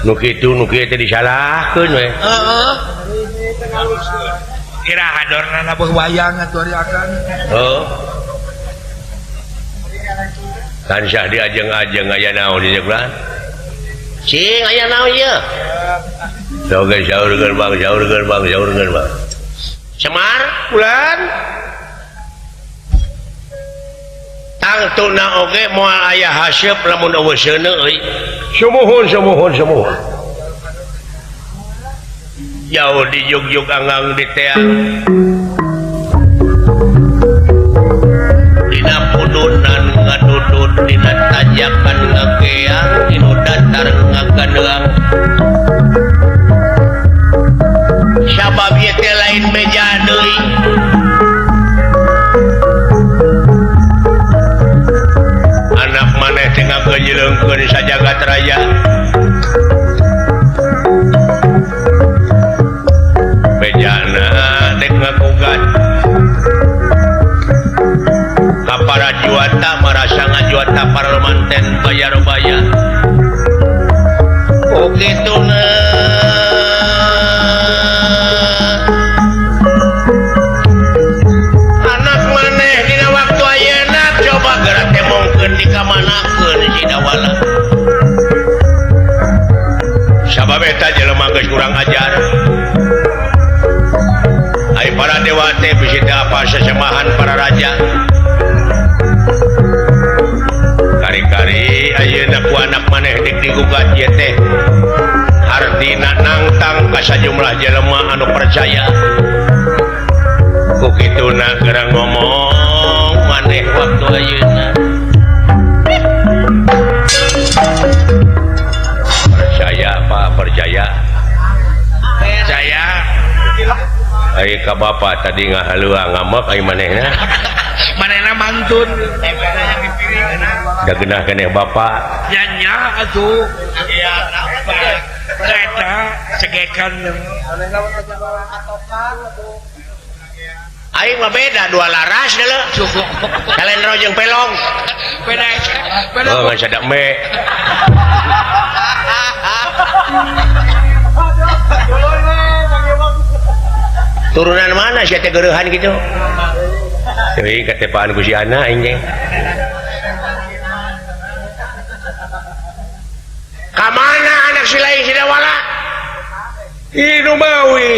[SPEAKER 1] nu kitu nu kieu teh disalahkeun we
[SPEAKER 3] kira hadorna nabuh wayang atuh ari akan
[SPEAKER 1] tansah diajeng-ajeng aya naon di jeglan cing aya naon ieu soge saurkeun bang Semar bulan tangtuna oge moal aya haseup lamun eueuh seuneu euy sumuhun jauh di jugjug anggang di teang dina pudunan ngadudud dina tajakan ngakeang dina datar ngagadeang sabab ieu teh lain beja deui sajagat raya bejana dek ngagugat ka para juata merasa ngajuata parlemen bayar-bayar gitu anak maneh dina waktu ayeuna coba gerak temongkeun di kamanakeun sidawala sabab eta jelema geus kurang ajar ai para dewa teh bisi teu apa sesemahan para raja kari-kari ayeuna ku anak maneh dik digugat ieu teh artina nangtang ka sajumlah jelema anu percaya ku kituna gerang ngomong maneh waktu ayeuna percaya Pak percaya ai ka bapa tadi ngahalua ngamek ai manehna
[SPEAKER 3] mantun
[SPEAKER 1] da geunah keneh bapa
[SPEAKER 3] nya atuh eta cegekan
[SPEAKER 1] aing mah beda dua laras deuleu
[SPEAKER 3] cukup
[SPEAKER 1] kalendro jeung pelong
[SPEAKER 3] beda
[SPEAKER 1] oh ngan sadak me turunan mana sia teh geurehan kitu teuing katepaan ku si anak aing teh kamana anak si lain sidawala inu mawi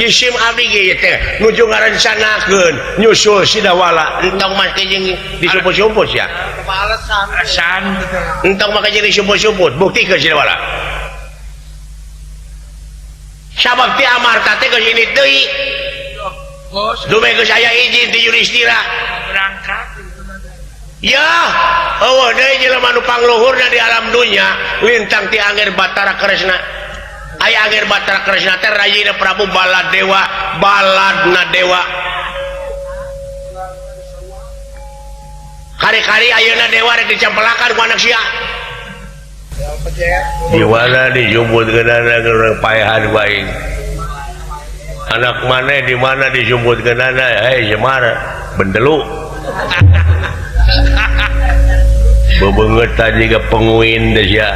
[SPEAKER 1] jisim abdi ge teh nuju ngarencanakeun nyusul sidawala entong make jeung disumput-sumput ya
[SPEAKER 3] alasan
[SPEAKER 1] entong make jeung disumput-sumput buktikeun sidawala sabab ti amarta teh geus ini deui dume geus aya izin ti Yudhistira
[SPEAKER 3] berangkat
[SPEAKER 1] ya eueuh deui jelema nu pangluhurna di alam dunya lintang ti Angger Batara Kresna aya Angger Batara Kresna teh rayina Prabu Baladewa baladna dewa kari-kari ayeuna dewa rek dicampelakan ku anak sia di mana disumput geunana urang paehan baing anak maneh di mana disumput geunana hei Semar bendelu bebeungeut tadi ke penguin teh sia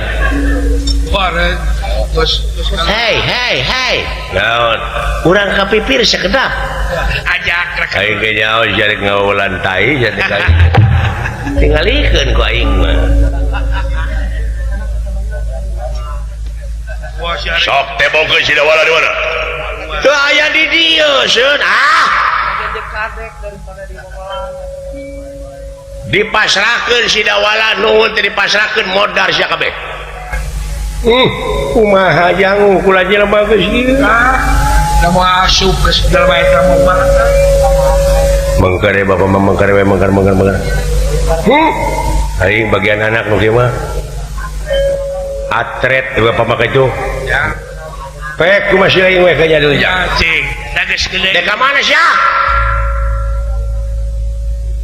[SPEAKER 1] hei naon urang kapipir sakedap
[SPEAKER 3] ajak rek
[SPEAKER 1] aing ge nyaho jarek ngawulan tai jadi kali tingalikeun ku aing mah sok tebongkeun sidawala di mana teu aya di dieu seun dipasrahkeun sidawala nuhun teh dipasrahkeun modar sia kabeh kumaha jangu kula jelema geus ieu
[SPEAKER 3] da mau asup ke jelema eta mah
[SPEAKER 1] mengkare bapak mengkare we mengkar aing bagian anak nu kieu mah atret bapak maka itu
[SPEAKER 3] ya
[SPEAKER 1] pek ku masih aing we kanya dulu
[SPEAKER 3] ya cing da geus gede
[SPEAKER 1] dek ka mana sia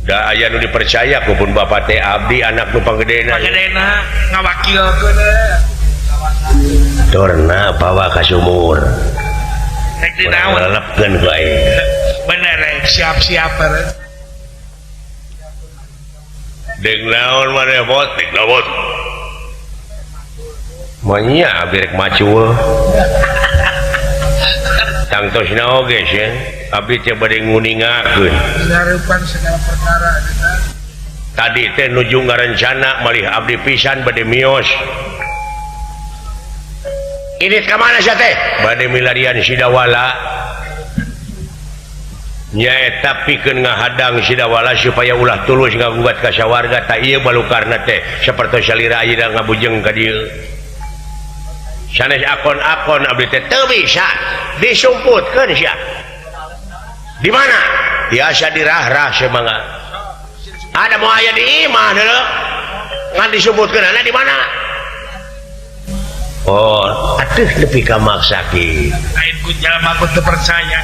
[SPEAKER 1] da aya nu dipercaya ku pun bapak teh abdi anak nu panggedena
[SPEAKER 3] ngawakilkeun
[SPEAKER 1] torna bawa ka sumur
[SPEAKER 3] rek dinaon
[SPEAKER 1] lelepkeun ku aing
[SPEAKER 3] bener rek siap-siap rek
[SPEAKER 1] dek naon maneh bot dek naon monya abdi rek macul tangtosna oge sia abdi teh bade nguningakeun
[SPEAKER 2] Ngarupan segala perkara
[SPEAKER 1] tadi teh nuju ngarencana malih abdi pisan bade mios ini ka mana sia teh bade milarian sidawala nyaeta pikeun ngahadang sidawala supaya ulah tulus ngagugat ka sawarga ta ieu balukarna teh sapertos salira ayeuna ngabujeng ka dieu sanes akon-akon abdi teh teu bisa disumputkeun sia di mana biasa dirah-rah semangga ada mau aya di imah deuleu ngan disumputkeun ana di mana oh atuh nepi ka maksaki
[SPEAKER 3] lain ku jalma ku teu percaya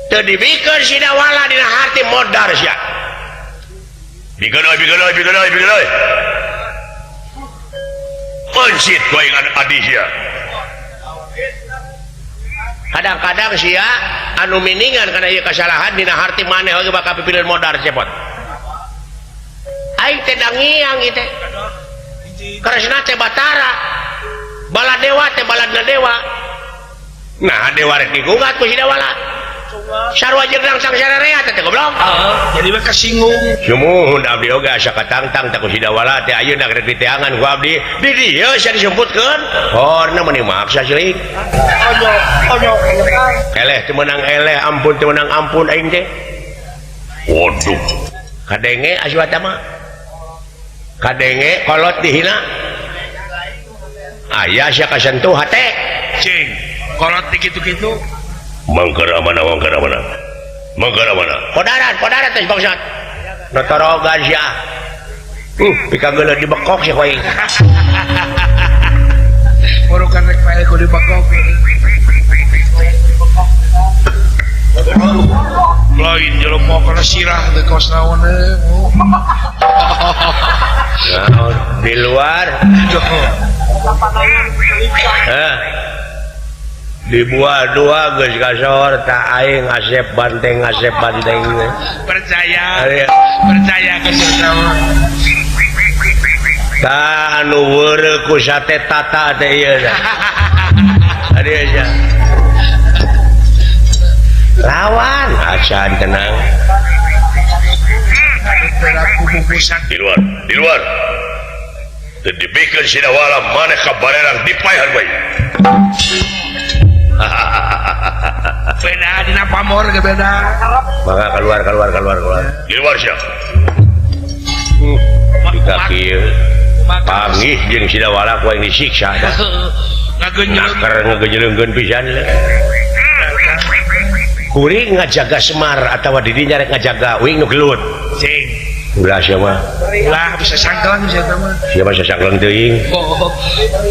[SPEAKER 1] teu dibikeun sidawala dina hati modar sia bikeun euy pensit goingan adisya kadang-kadang sia anu miningan karena ieu kesalahan dina harti maneh oge bakal pipilin modar cepot aing teh dangiang ieu teh karesna teh batara baladewa teh baladna dewa nah dewa rek digugat ku si dewala sarua jeung sang sararea teh goblok
[SPEAKER 2] jadi mah kasinggung
[SPEAKER 1] sumuhun abdi oge asa katangtang teh ku si dewala teh ayeuna rek diteangan ku abdi di dieu sia disebutkeun horna meuni maksa seuing eleh teu meunang eleh ampun teu meunang ampun aing teh waduh kadenge aswata mah kadenge kolot dihina aya sia kasentuh hate
[SPEAKER 2] cing kolot gitu-gitu
[SPEAKER 1] mangkara mana kodaran teh bangsat notorogan sia pika geuleuh dibekok sia koing
[SPEAKER 2] Morokan rek pae ku dibekok lain jelema kana sirah teh kos naon
[SPEAKER 1] di luar di buah dua geus kasor tak aing asep banteng
[SPEAKER 2] percaya ke saudara
[SPEAKER 1] ta anu weureu ku sate tata teh ieu ade aja lawan acan tenang di luar teu dibikeun si dawala maneh ka barerang dipaehan bae
[SPEAKER 2] beda dina pamor ge beda
[SPEAKER 1] maka keluar di luar siap jika kieu panggih jeung si dawala ku yang disiksa ngageunyeulkeun pisan kuring ngajaga Semar atawa didinya rek ngajaga uing nu gelut
[SPEAKER 2] cing
[SPEAKER 1] ulah sia mah
[SPEAKER 2] ulah bisa sangkelang sia teh mah
[SPEAKER 1] sia mah sangkelang teuing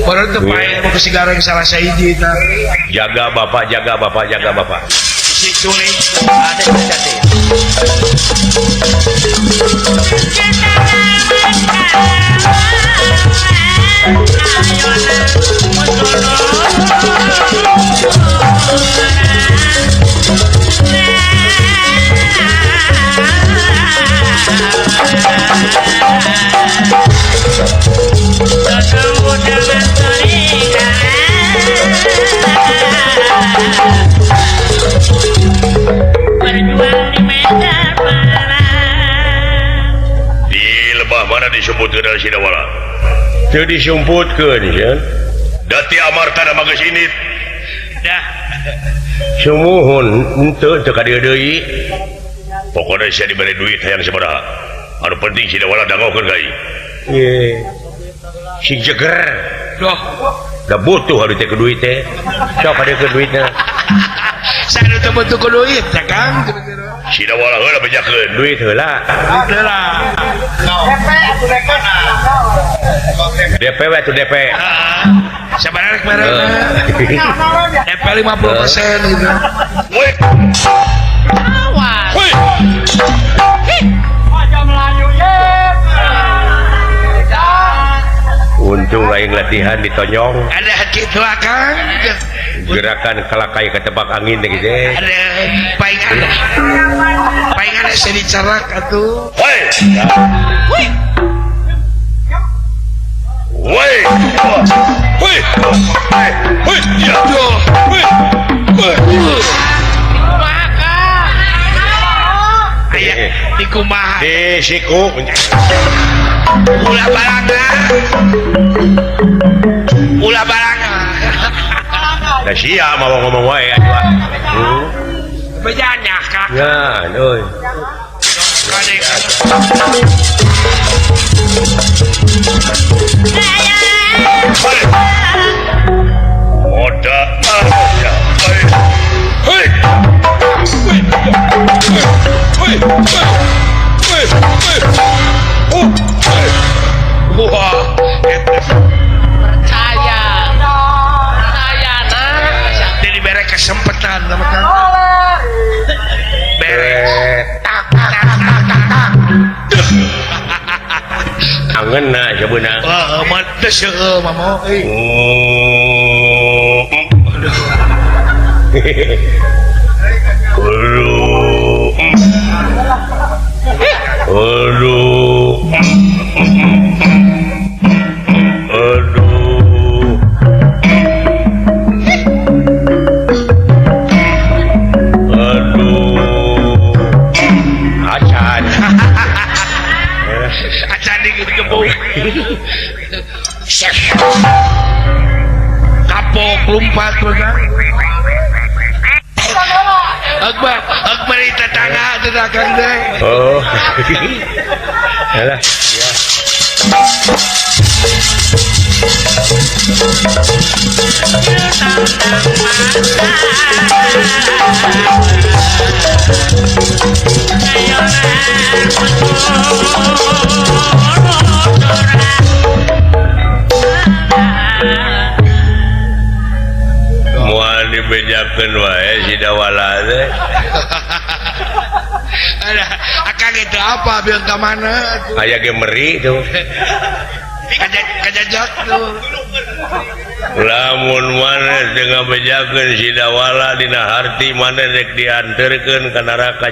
[SPEAKER 2] baru teu pae mau kesigaran salah sahiji tah
[SPEAKER 1] jaga bapak
[SPEAKER 2] si curing
[SPEAKER 1] ada cacate di lebah mana disebutkeun dari sidawala teu disumputkeun sia dati amartana mah geus init
[SPEAKER 2] dah
[SPEAKER 1] sumuhun henteu teu ka dieu deui pokona sia dibere duit hayang sabaraha anu penting sidawala dangokeun ka ieu si jeger
[SPEAKER 2] doh
[SPEAKER 1] da butuh hari teh duit teh sok ka dieu duitna
[SPEAKER 2] saya teu butuh ku duit ya Kang
[SPEAKER 1] sidawala heula bejakeun duit heula DP we atuh DP
[SPEAKER 2] sabarang rek bareng DP 50% gitu
[SPEAKER 1] woi
[SPEAKER 3] awas
[SPEAKER 1] woi
[SPEAKER 3] aja melayu ye
[SPEAKER 1] untung aing latihan ditonyong
[SPEAKER 2] ada gitu Kang
[SPEAKER 1] gerakan kalakai ke tebak angin gitu
[SPEAKER 2] ada paingan saya dicarak atuh
[SPEAKER 1] woi woi woi woi ya woi
[SPEAKER 3] maka
[SPEAKER 2] aya di kumaha
[SPEAKER 1] di siku
[SPEAKER 2] ulah balanga
[SPEAKER 1] da sia mau ngomong wae atuh
[SPEAKER 2] bejanya Kang
[SPEAKER 1] ya euy moda aja hei
[SPEAKER 2] wah
[SPEAKER 3] percaya nah
[SPEAKER 2] jadi bere kesempatan sama Kang bere
[SPEAKER 1] angin ngena sebenarnya
[SPEAKER 2] mah teu mamo
[SPEAKER 3] acan dikebuk
[SPEAKER 2] kapok lompat kan Akbar itu tangga tetangga deh.
[SPEAKER 1] Oh. Yalah, ya. Mual dibejakeun wae si dawala teh.
[SPEAKER 2] Ada akang itu apa biang ke mana?
[SPEAKER 1] Aya ge meri tuh.
[SPEAKER 2] Kajajak tuh.
[SPEAKER 1] Lamun maneh dengan bejakeun si dawala dina harti maneh rek dianterkeun ka neraka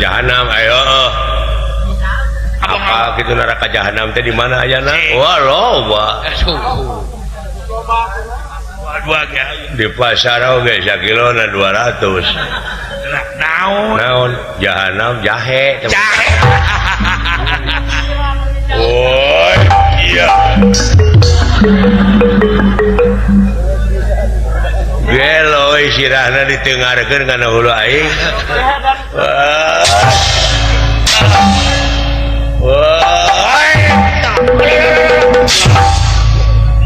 [SPEAKER 1] jahanam ayo. Apa gitu neraka jahanam teh di mana ayana? Wah loba. Di pasar oge sakilona 200. Naon? Jahanam jahe. Oh iya. Gelo sirahna ditengarkeun kana hulu aing.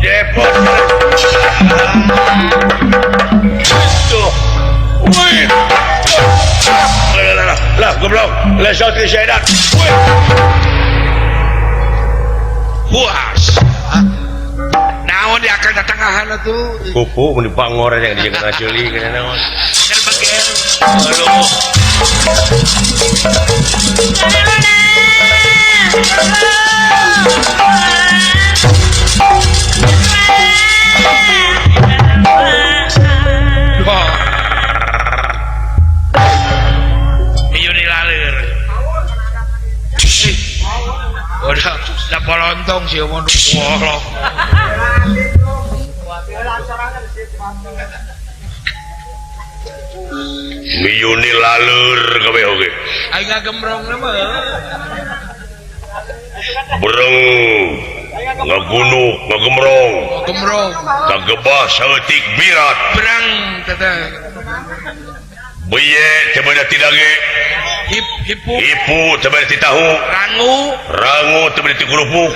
[SPEAKER 1] Jepot. Lah goblok, lesot ke sedan.
[SPEAKER 2] Puas. Naon dia akan datangahan tuh.
[SPEAKER 1] Kupu mun dipangor yang dijeungeun ceuli kana naon.
[SPEAKER 2] Kan bagian.
[SPEAKER 1] Aduh.
[SPEAKER 2] Udah polontong sih mau polong.
[SPEAKER 1] Miyuni laleur kabeh oge.
[SPEAKER 2] Aing ngagemrong mah.
[SPEAKER 1] Bereng ngagunuk ngagemrong.
[SPEAKER 2] Gemrong.
[SPEAKER 1] Kagebah saeutik birat.
[SPEAKER 2] Berang teteh.
[SPEAKER 1] Beye teu beuna ti dage.
[SPEAKER 2] Hipu.
[SPEAKER 1] Ipu teu beuna ti tahu. Rangu teu beuna ti kurupuk.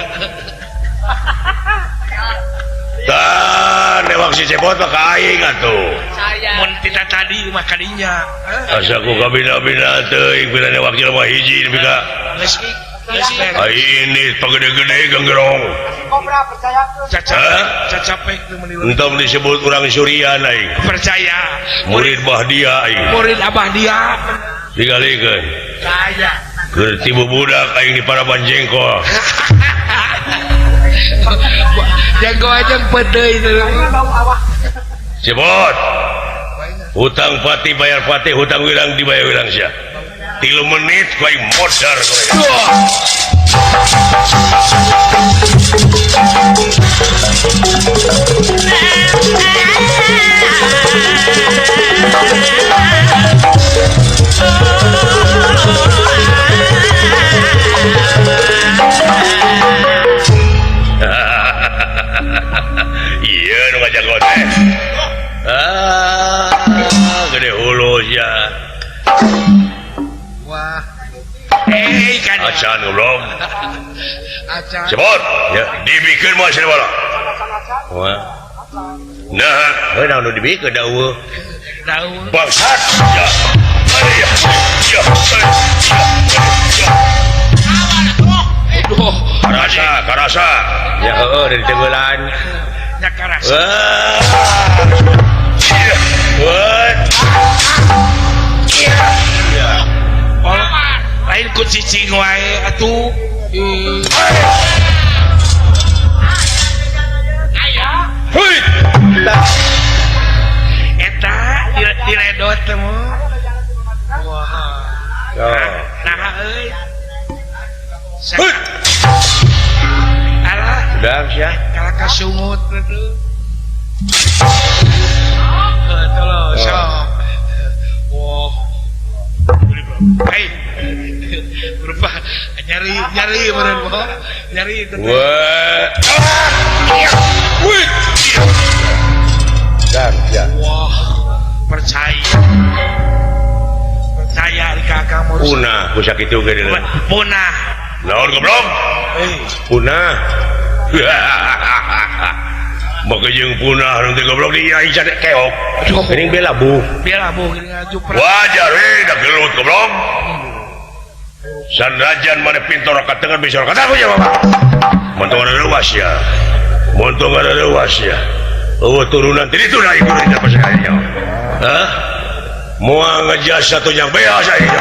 [SPEAKER 1] Tah newak si cepot mah ka aing atuh.
[SPEAKER 2] Mun tita tadi mah kadinya.
[SPEAKER 1] Asa ku kabina-bina teuing pina newak jelema hiji nepi ka. Ini pagede-gede ganggerong.
[SPEAKER 2] Cacapek tuh menilu.
[SPEAKER 1] Entom disebut urang Surian aing.
[SPEAKER 2] Percaya.
[SPEAKER 1] Murid Bahdia aing.
[SPEAKER 2] Murid Abah dia.
[SPEAKER 1] Digalikeun.
[SPEAKER 2] Saya.
[SPEAKER 1] Keur ti budak aing di Paraban Jengkol.
[SPEAKER 2] Jago aja pedeh itu.
[SPEAKER 1] Cepot. Hutang pati bayar pati, hutang wirang dibayar wirang sia. 3 menit ku aing modar kowe. Iya nu ngajago teh. Gede hulu sia.
[SPEAKER 2] Wah. Kan.
[SPEAKER 1] Acan ulom.
[SPEAKER 2] Acan.
[SPEAKER 1] Cepot, ya dibikeun mah sia bala. Wah. Nah, naon nu dibikeun daeuh?
[SPEAKER 2] Daun.
[SPEAKER 1] Bangsat. Ya. Ya. Ya.
[SPEAKER 2] Aduh.
[SPEAKER 1] Karasa. Ya heueuh dari tengeulan.
[SPEAKER 2] Nya karasa.
[SPEAKER 1] What? Ya.
[SPEAKER 2] Lain
[SPEAKER 3] lain ku cicing wae atuh
[SPEAKER 1] Hui.
[SPEAKER 3] eta diredot temu wah nah euy
[SPEAKER 1] Hui.
[SPEAKER 3] alah
[SPEAKER 1] Sudah sia.
[SPEAKER 3] kalau kasungut itu tolong sok wah hei berupa nyari meren boh nyari itu
[SPEAKER 1] Wah. Wih. Sudah sia.
[SPEAKER 3] wah percaya di kakak mau
[SPEAKER 1] Punah ku sakitu ge deuleu.
[SPEAKER 3] punah
[SPEAKER 1] Naon goblok? Punah. Maka jeung punah nanti goblok di nyai sadek keok. Geuning bela bu.
[SPEAKER 3] biar abu ngaju
[SPEAKER 1] Wajar da gelut goblok. Sandrajan mana pintor ka tengah bisa kata aku ya Bapak. Montong ada luas ya. Montong ada luas ya. Oh turunan tadi itu dah ikut kita pasangnya. Hah? Mau ngejas satu yang biasa itu.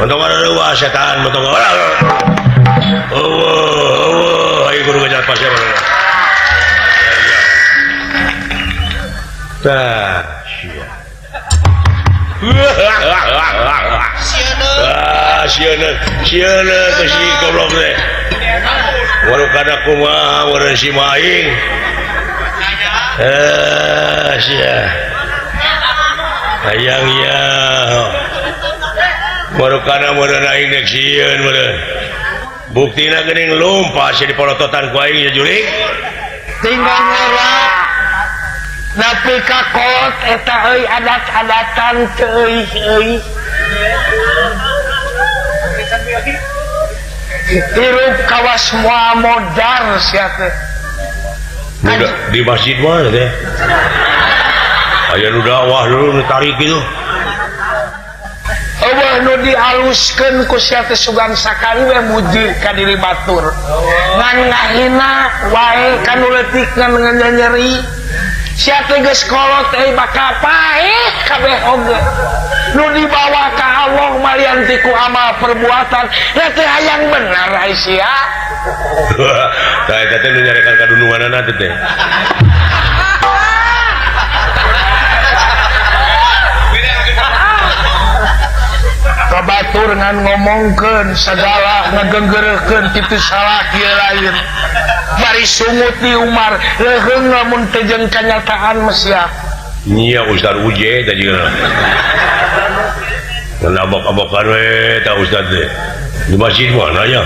[SPEAKER 1] Montong ada luas ya kan, montong ada. Ayo guru ngejar pasang mana? Dah, sia. Siana kasih goblok teh. Waru kada kumaha waran si maing. Sia. Hayangnya. Waru kada waran aing nek sieun meureun. Buktina geuning lumpas di polototan ku aing ya Juling.
[SPEAKER 2] tinggal ngerak tapi kakot eta euy adat-adatan teu euy hirup kawas moal modar sia teh
[SPEAKER 1] Di masjid mana teh? Aya nu dakwah dulu nu tarik gitu.
[SPEAKER 2] eueuh nu dialuskeun ku sia teh sugan sakali we muji ka diri batur ngan ngahina wae kanu leutik ngan nyeri sia teh geus kolot bakal paeh kabeh oge nu dibawa ka Allah malian ti ku amal perbuatan da teh hayang bener ai sia
[SPEAKER 1] Tah eta teh nu nyarekan kadununganana teh.
[SPEAKER 2] batur ngan ngomongkeun segala ngagenggeureukeun kitu salah kieu lain bari sungut di Umar leuheung lamun teu jeung kanyataan mesya
[SPEAKER 1] Nya Ustaz Uje tadi kan. Nabok-abokan we tah Ustaz teh. Di masjid mana ya?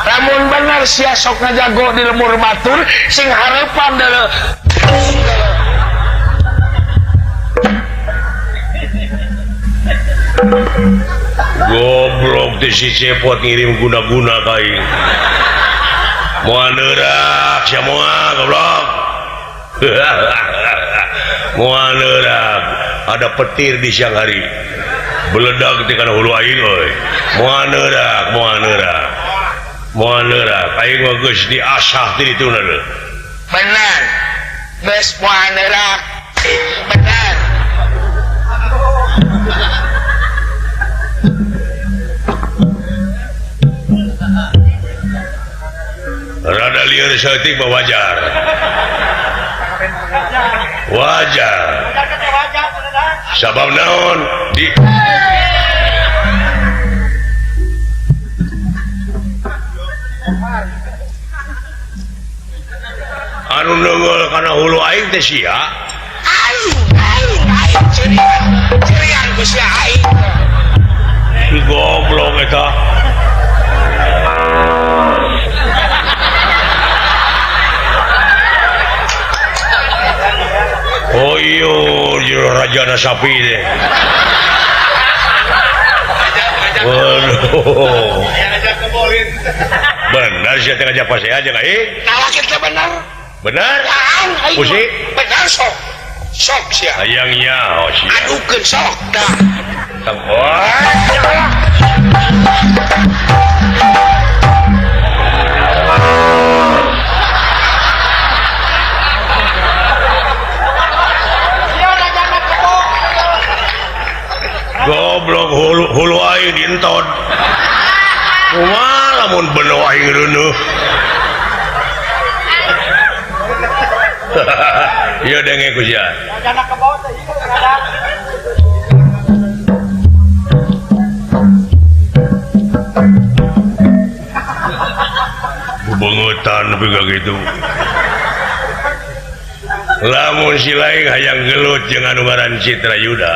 [SPEAKER 2] lamun bener sia sok ngajago di lemur batur sing hareupan deuleu
[SPEAKER 1] Goblok teh si cepot ngirim guna-guna ka ieu. Moal neurak sia moal goblok. Moal neurak ada petir di siang hari. Beledak teh kana hulu aing euy. Moal neurak. Aing mah geus diasah ti dituna teh.
[SPEAKER 2] bener geus moal neurak bener
[SPEAKER 1] Rada lieur saeutik mah wajar. Sabab naon di anu neungeul kana hulu aing teh sia
[SPEAKER 2] cerian ku sia aing
[SPEAKER 1] si goblok eta. Oh iya, jero rajana sapi deh. Waduh. Benar sih tengah japa saya aja nggak?
[SPEAKER 2] Nah, kita benar.
[SPEAKER 1] Benar? Pusi?
[SPEAKER 2] Benar sok. Sok sia.
[SPEAKER 1] Ayangnya, oh sih.
[SPEAKER 2] Adukeun sok dah.
[SPEAKER 1] goblok hulu aing dinton kumaha lamun beno aing reuneuh ieu denge ku sia bengetan tapi gak gitu lamun si lain hayang gelut jeung anu ngaran Citra Yuda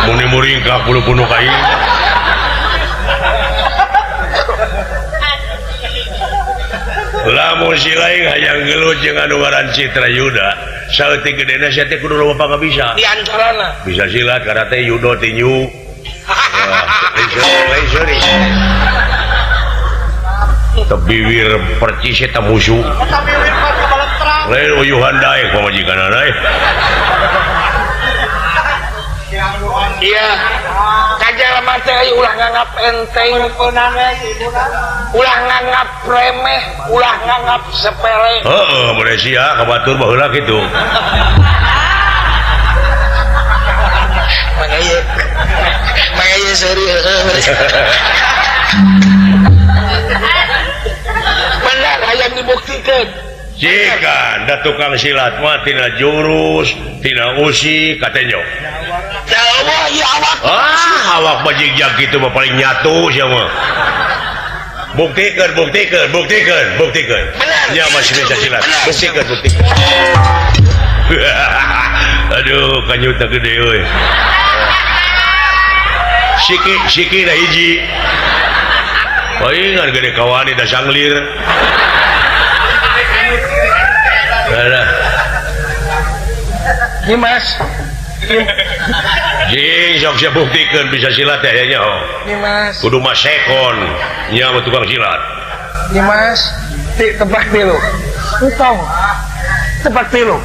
[SPEAKER 1] muni muring ka puluh-puluh kain lamun si lain hayang gelut jeung anu ngaran Citra Yuda saeutik gedena sia teh kudu loba pangabisa
[SPEAKER 2] di antarana
[SPEAKER 1] bisa silat karate judo tinju laser tebiwir percis eta musuh lain uyuhan daek pamajikanna daek
[SPEAKER 2] iya kajelema teh ulah nganggap enteng ulah nganggap remeh ulah nganggap sepele
[SPEAKER 1] heeh mulai sia kabatur baheula kitu
[SPEAKER 2] makanya seri benar hayang dibuktikan
[SPEAKER 1] jika da tukang silat mah tina jurus tina usi katenyo
[SPEAKER 2] Allah ya awak
[SPEAKER 1] awak bajig-jag gitu mah paling nyatu sia mah buktikan
[SPEAKER 2] benar
[SPEAKER 1] ya masih bisa silat buktikan aduh kanyuta gede euy siki da hiji palingan gede kawani da sanglir
[SPEAKER 2] Dimas
[SPEAKER 1] jing sok sia buktikan bisa silat ya nya
[SPEAKER 2] Dimas
[SPEAKER 1] kudu mah sekon nya mah tukang silat
[SPEAKER 2] Dimas tebak tilu engkau tebak tilu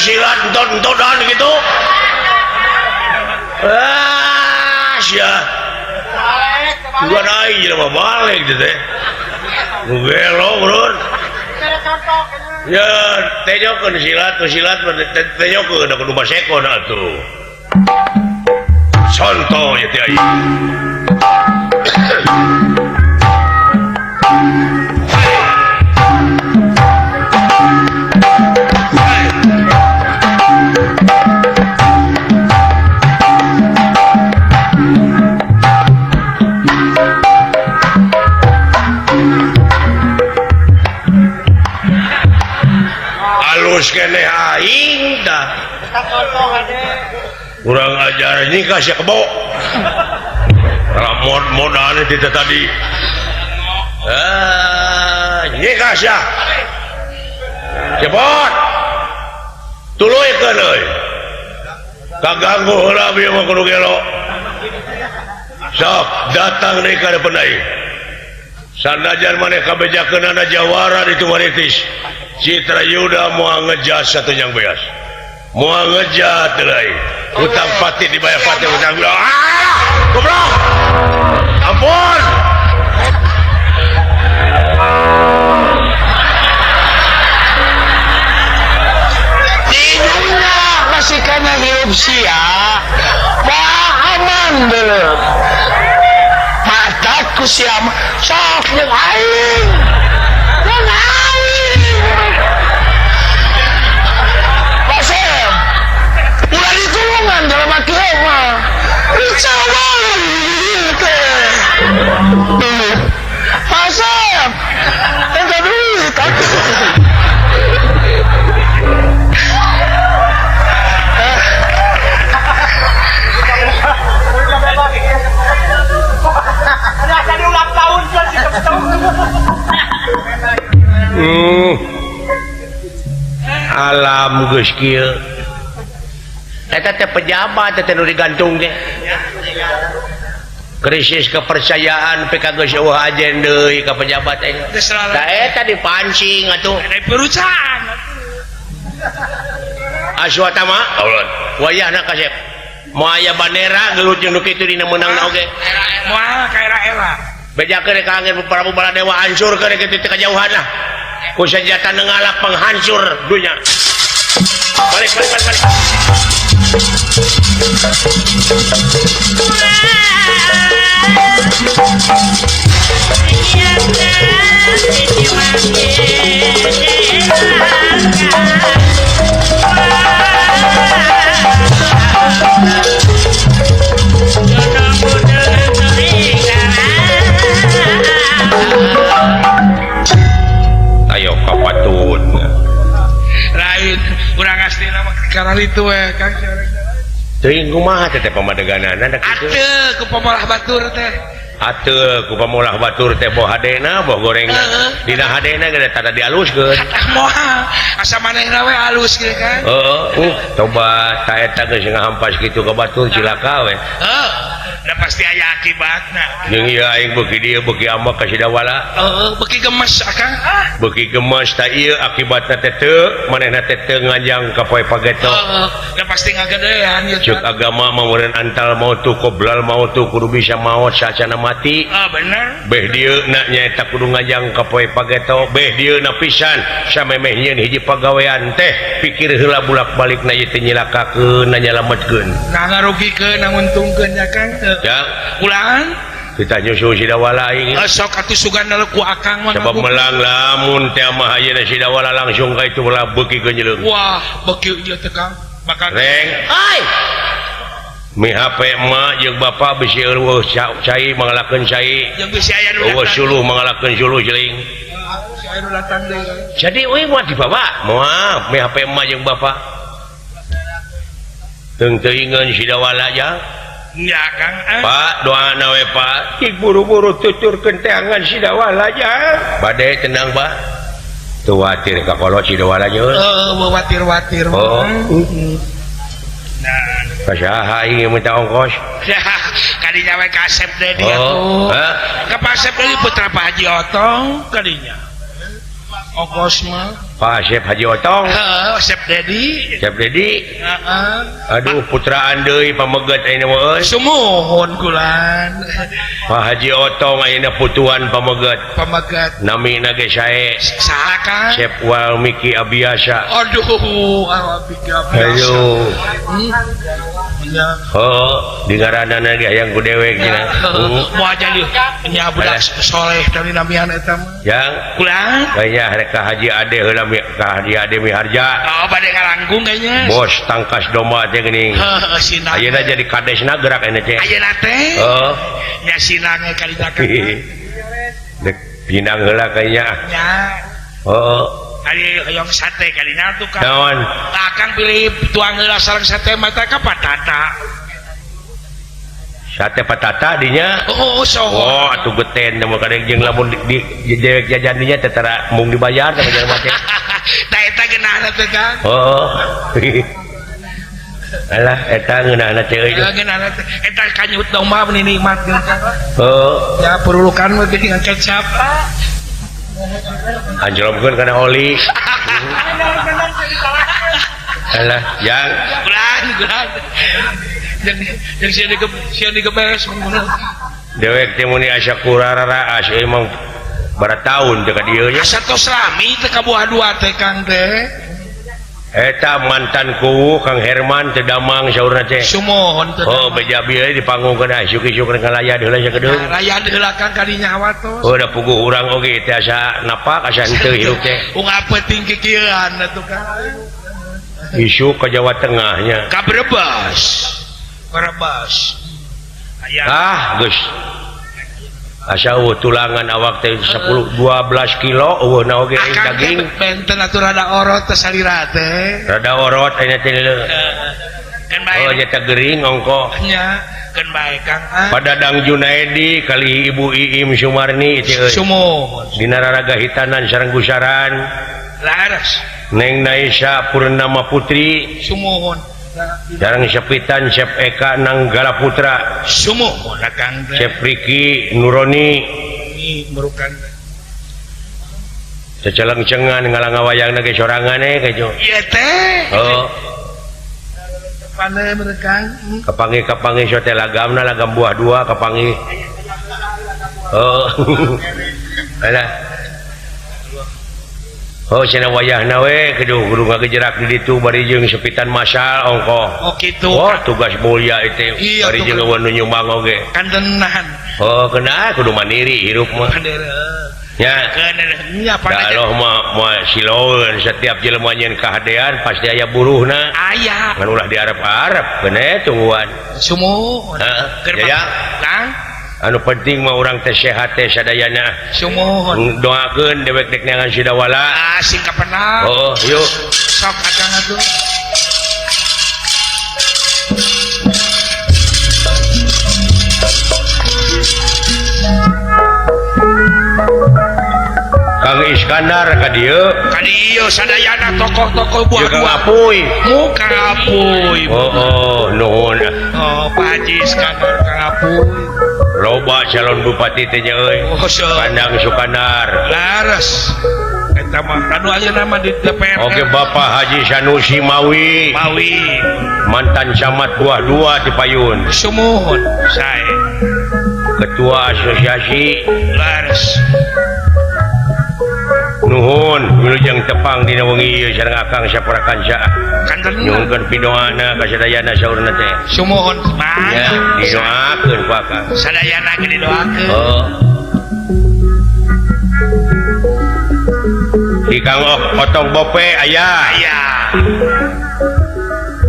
[SPEAKER 1] silat enton-entonan gitu sia bukan aing jelema balik gitu teh gelo bro ya tenyokeun silat tenyokeun da kudu masekon atuh contoh ya teh aing keneh aing dah kurang ajar nikah sia kebo mod-modan itu tadi nikah sia cepot tuluikeun euy kaganggu heula bieu mah kudu gelo sok datang deui ka depan aing sanajan maneh kabejakeunana jawara di tumaritis Citra Yuda mau ngejat satu yang beas mau ngejat lain utang pati dibayar pati utang bilang goblok ampun
[SPEAKER 2] tidurnya masih karena hidup sia aman belum mataku siam sok yang aing ulah ditulungan dalam hati mah dicawan Asep ente duit
[SPEAKER 1] alam geus kieu eta teh pejabat teh nu digantung teh krisis kepercayaan PKG eueuh ajen deui ka pejabat teh da eta dipancing atuh
[SPEAKER 3] dari perusahaan
[SPEAKER 1] aswata mah wayahna kasep moal aya bandera gelut jeung nu kitu dina meunangna oge
[SPEAKER 3] moal ka era-era
[SPEAKER 1] bejakeun ka angin Prabu Baladewa hancurkeun kitu teh kajauhanna ku senjata nengalak penghancur dunya balik ayo kapatun
[SPEAKER 3] lain urang asli nama karena itu Kang
[SPEAKER 1] teuing kumaha teh pamadeganana da kitu
[SPEAKER 3] atuh ku pamalah batur teh
[SPEAKER 1] atuh ku pamolah batur teh boh hadena boh gorengna dina hadena geus tada dialuskeun
[SPEAKER 3] tah moal asa manehna we alus kieu kan
[SPEAKER 1] coba ta eta geus ngahampas kitu ka batur cilaka we
[SPEAKER 3] da pasti aya akibatna
[SPEAKER 1] jeung ieu aing beuki dieu beuki amak ka Sidawala
[SPEAKER 3] beuki gemes akang
[SPEAKER 1] beuki gemes ta ieu akibatna teh teu manehna teh teu nganjang ka poe pageto
[SPEAKER 3] da pasti ngagedean ieu
[SPEAKER 1] cek agama mamureun antal mautu qoblal mautu kudu bisa maot saacana mati
[SPEAKER 3] bener
[SPEAKER 1] beh dieu na nyaeta kudu ngajang ka poe pageto beh dieu na pisan samemeh nyieun hiji pagawean teh pikir heula bulak-balikna ieu teh nyilakakeun na nyalametkeun
[SPEAKER 3] nah ngarugikeun nguntungkeun ya Kang
[SPEAKER 1] ya
[SPEAKER 3] ulangan
[SPEAKER 1] kita nyusul Sidawala aing
[SPEAKER 3] sok atuh sugan ku akang mah
[SPEAKER 1] sebab melang lamun teh mah ayeuna Sidawala langsung ka itu ulah beuki geunjleung
[SPEAKER 3] wah beuki ieu teh Kang bakal
[SPEAKER 1] reng ai mi HP emak jeung bapa bisi eueuh cai mangalakeun cai
[SPEAKER 3] jeung bisi aya nu
[SPEAKER 1] eueuh suluh mangalakeun suluh jeuling
[SPEAKER 3] aya nu datang deui
[SPEAKER 1] jadi euy moal dibawa moal mi HP emak jeung bapa teung teuingeun Sidawala ja
[SPEAKER 3] ya Kang
[SPEAKER 1] Pak doana we Pak ih buru-buru tuturkeun teh angan Sidawala ja bade tenang Pak teu watir ka kolot Sidawala nyeun
[SPEAKER 3] watir-watir nah
[SPEAKER 1] kasaha ieu minta ongkos
[SPEAKER 3] kadinya we kasep deh dia tuh kapasep deui putra Pak Haji Otong kadinya ongkos mah
[SPEAKER 1] Pak Asep Haji Otong
[SPEAKER 3] Asep Dedi
[SPEAKER 1] Asep Dedi aduh putraan deui pameget ayeuna mah euy
[SPEAKER 3] sumuhun kulan
[SPEAKER 1] Pak Haji Otong ayeuna putuan pameget namina ge sae
[SPEAKER 3] saha Kang
[SPEAKER 1] Sep Walmiki Abiasa
[SPEAKER 3] aduh Walmiki Abiasa
[SPEAKER 1] aduh
[SPEAKER 3] nya
[SPEAKER 1] di ngaranana ge hayang ku dewek cenah
[SPEAKER 3] moal jadi nya budak soleh dari namian eta mah
[SPEAKER 1] yang
[SPEAKER 3] kulan
[SPEAKER 1] kayaknya rek ka Haji Ade heula ka Haji Ade Miharja
[SPEAKER 3] bade ngalanggung kayaknya
[SPEAKER 1] bos tangkas domba teh geuning
[SPEAKER 3] sinang
[SPEAKER 1] ayeuna jadi kadesna gerak ayeuna teh
[SPEAKER 3] ayeuna teh nya sinang kali Kang
[SPEAKER 1] dek pinang heula kayaknya
[SPEAKER 3] nya ari hoyong sate kalina tuh Kang
[SPEAKER 1] naon
[SPEAKER 3] Akang pilih tuang heula sareng sate mata ka patata
[SPEAKER 1] sate patata dinya
[SPEAKER 3] soho
[SPEAKER 1] atuh geten mah kadang jeung lamun di dewek jajan dinya teh tara mung dibayar teh jelema teh
[SPEAKER 3] tah eta geunahna teh Kang
[SPEAKER 1] alah eta geunahna teh euy
[SPEAKER 3] geunahna teh eta kanyut domba mun nikmat geus Kang ya perulukan mah dengan kecap
[SPEAKER 1] anjlomkeun kana oli alah yang
[SPEAKER 3] gulan yang sia digebes mun
[SPEAKER 1] dewek teh mun asa kurarara asa emang bara taun teh ka dieu nya
[SPEAKER 3] asa tos lami teh ka buah dua teh Kang teh
[SPEAKER 1] eta mantanku Kang Herman teh damang saurna teh
[SPEAKER 3] sumohon teh
[SPEAKER 1] beja bieu di panggung kana syuk-syuk ngalayad heula sakedeung
[SPEAKER 3] layad heula Kang kadinya watos
[SPEAKER 1] da puguh urang oge teh asa napak asa henteu hirup teh
[SPEAKER 3] ungap penting kikieuan atuh Kang
[SPEAKER 1] isu ke Jawa Tengahnya
[SPEAKER 3] ka Brebes
[SPEAKER 1] Gus asa tulangan awak teh 10-12 kilo eueuhna oge daging
[SPEAKER 3] benten atuh rada orot teh salira teh
[SPEAKER 1] rada orot aya teh
[SPEAKER 3] kan baik
[SPEAKER 1] oh nyata gering ongko
[SPEAKER 3] nya kan baik Kang
[SPEAKER 1] pada Dang Junaidi kali Ibu Iim Sumarni itu
[SPEAKER 3] sumuhun
[SPEAKER 1] di Nararaga Hitanan sareng gusaran
[SPEAKER 3] laras
[SPEAKER 1] Neng Naisha Purnama Putri
[SPEAKER 3] sumuhun
[SPEAKER 1] sareng Sepitan Chef Eka Nanggala Putra
[SPEAKER 3] sumuhun Kang
[SPEAKER 1] Chef Riki Nuroni
[SPEAKER 3] ini merukan
[SPEAKER 1] Cecelang cengan ngalang-ngawayang nage sorangan kejo
[SPEAKER 3] iya teh
[SPEAKER 1] oh
[SPEAKER 3] pandai mereka
[SPEAKER 1] kepangi sote lagamna lagam buah dua kepangi oh ada oh cenah wayahna we kedu kudu ngagejerak di ditu bari jeung Sepitan Masal ongko
[SPEAKER 3] oh gitu
[SPEAKER 1] oh tugas mulia itu
[SPEAKER 3] iya,
[SPEAKER 1] bari jeung eueun nu nyumbang oge
[SPEAKER 3] kan tenahan
[SPEAKER 1] oh kena kudu mandiri hirup mah ya
[SPEAKER 3] nya
[SPEAKER 1] kalau mah siloeun setiap jelema nyeun kahadean pasti aya buruhna
[SPEAKER 3] aya
[SPEAKER 1] ngan ulah diarep-arep bener tungguan
[SPEAKER 3] sumuhun
[SPEAKER 1] ya
[SPEAKER 3] Kang
[SPEAKER 1] anu penting mah urang teh sehat teh sadayana
[SPEAKER 3] sumuhun
[SPEAKER 1] doakeun dewek dek neangan sidawala
[SPEAKER 3] sing kapenang
[SPEAKER 1] oh yuk
[SPEAKER 3] sok akang atuh
[SPEAKER 1] Kang Iskandar ka dieu
[SPEAKER 3] sadayana tokoh-tokoh buah
[SPEAKER 1] jeung Kang
[SPEAKER 3] buah
[SPEAKER 1] Apuy
[SPEAKER 3] muka Apuy
[SPEAKER 1] oh nuhun
[SPEAKER 3] oh Pak Haji Iskandar Kang Apuy
[SPEAKER 1] loba calon bupati teh nya euy
[SPEAKER 3] oh so
[SPEAKER 1] Pandang Sukandar
[SPEAKER 3] laras eta mah anu aya nama di DPR
[SPEAKER 1] oke Bapak Haji Sanusi Mawi mantan camat buah dua di Payun
[SPEAKER 3] sumuhun sae
[SPEAKER 1] ketua asosiasi
[SPEAKER 3] laras
[SPEAKER 1] nuhun wilujeng tepang dina wengi ieu sareng Akang Sapurakansa
[SPEAKER 3] kanten
[SPEAKER 1] nyuhunkeun pidoana ka sadayana saurna teh
[SPEAKER 3] sumuhun
[SPEAKER 1] ya didoakeun ku Akang
[SPEAKER 3] sadayana ge didoakeun
[SPEAKER 1] oh di Kang Otong Bope aya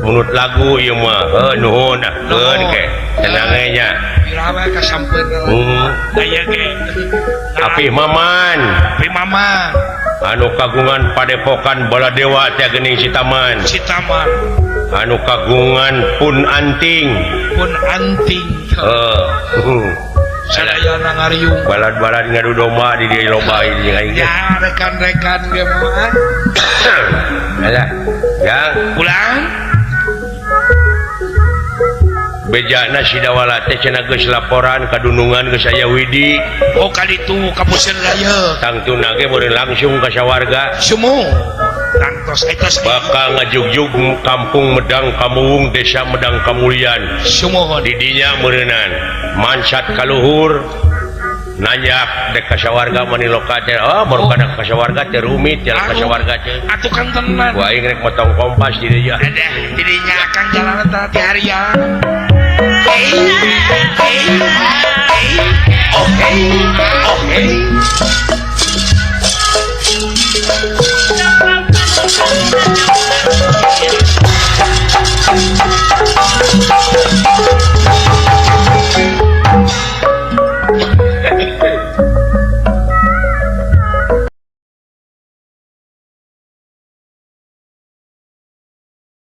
[SPEAKER 1] menurut lagu ieu mah nuhun keun ke tenang nya
[SPEAKER 3] irawe kasampeun aya ge
[SPEAKER 1] Apih Maman anu kagungan Padepokan Baladewa teh geuning Citaman anu kagungan Pun Anting
[SPEAKER 3] sadayana ngariung
[SPEAKER 1] balad-balad ngadu domba di dieu loba ieu aing
[SPEAKER 3] ya rekan-rekan ge mah
[SPEAKER 1] ada yang
[SPEAKER 3] pulang
[SPEAKER 1] bejana sidawala teh cenah geus laporan ka Dunungan geus aya widi
[SPEAKER 3] oh kaditu ka Puseur Raya
[SPEAKER 1] tangtuna ge meureun langsung ka sawarga
[SPEAKER 3] sumuh tangtos eta
[SPEAKER 1] bakal ngajugjug kampung Medang Kamuwung desa Medang Kamulyan
[SPEAKER 3] sumuh
[SPEAKER 1] di dinya meureunan mansat ka luhur nanyak dek ka sawarga mani loka teh oh baru kana ka sawarga teh rumit jalan ka sawarga teh
[SPEAKER 3] atuh kan tenan
[SPEAKER 1] ku aing rek motong kompas di dieu
[SPEAKER 3] ada di dinya akan jalan eta ti harian oh hey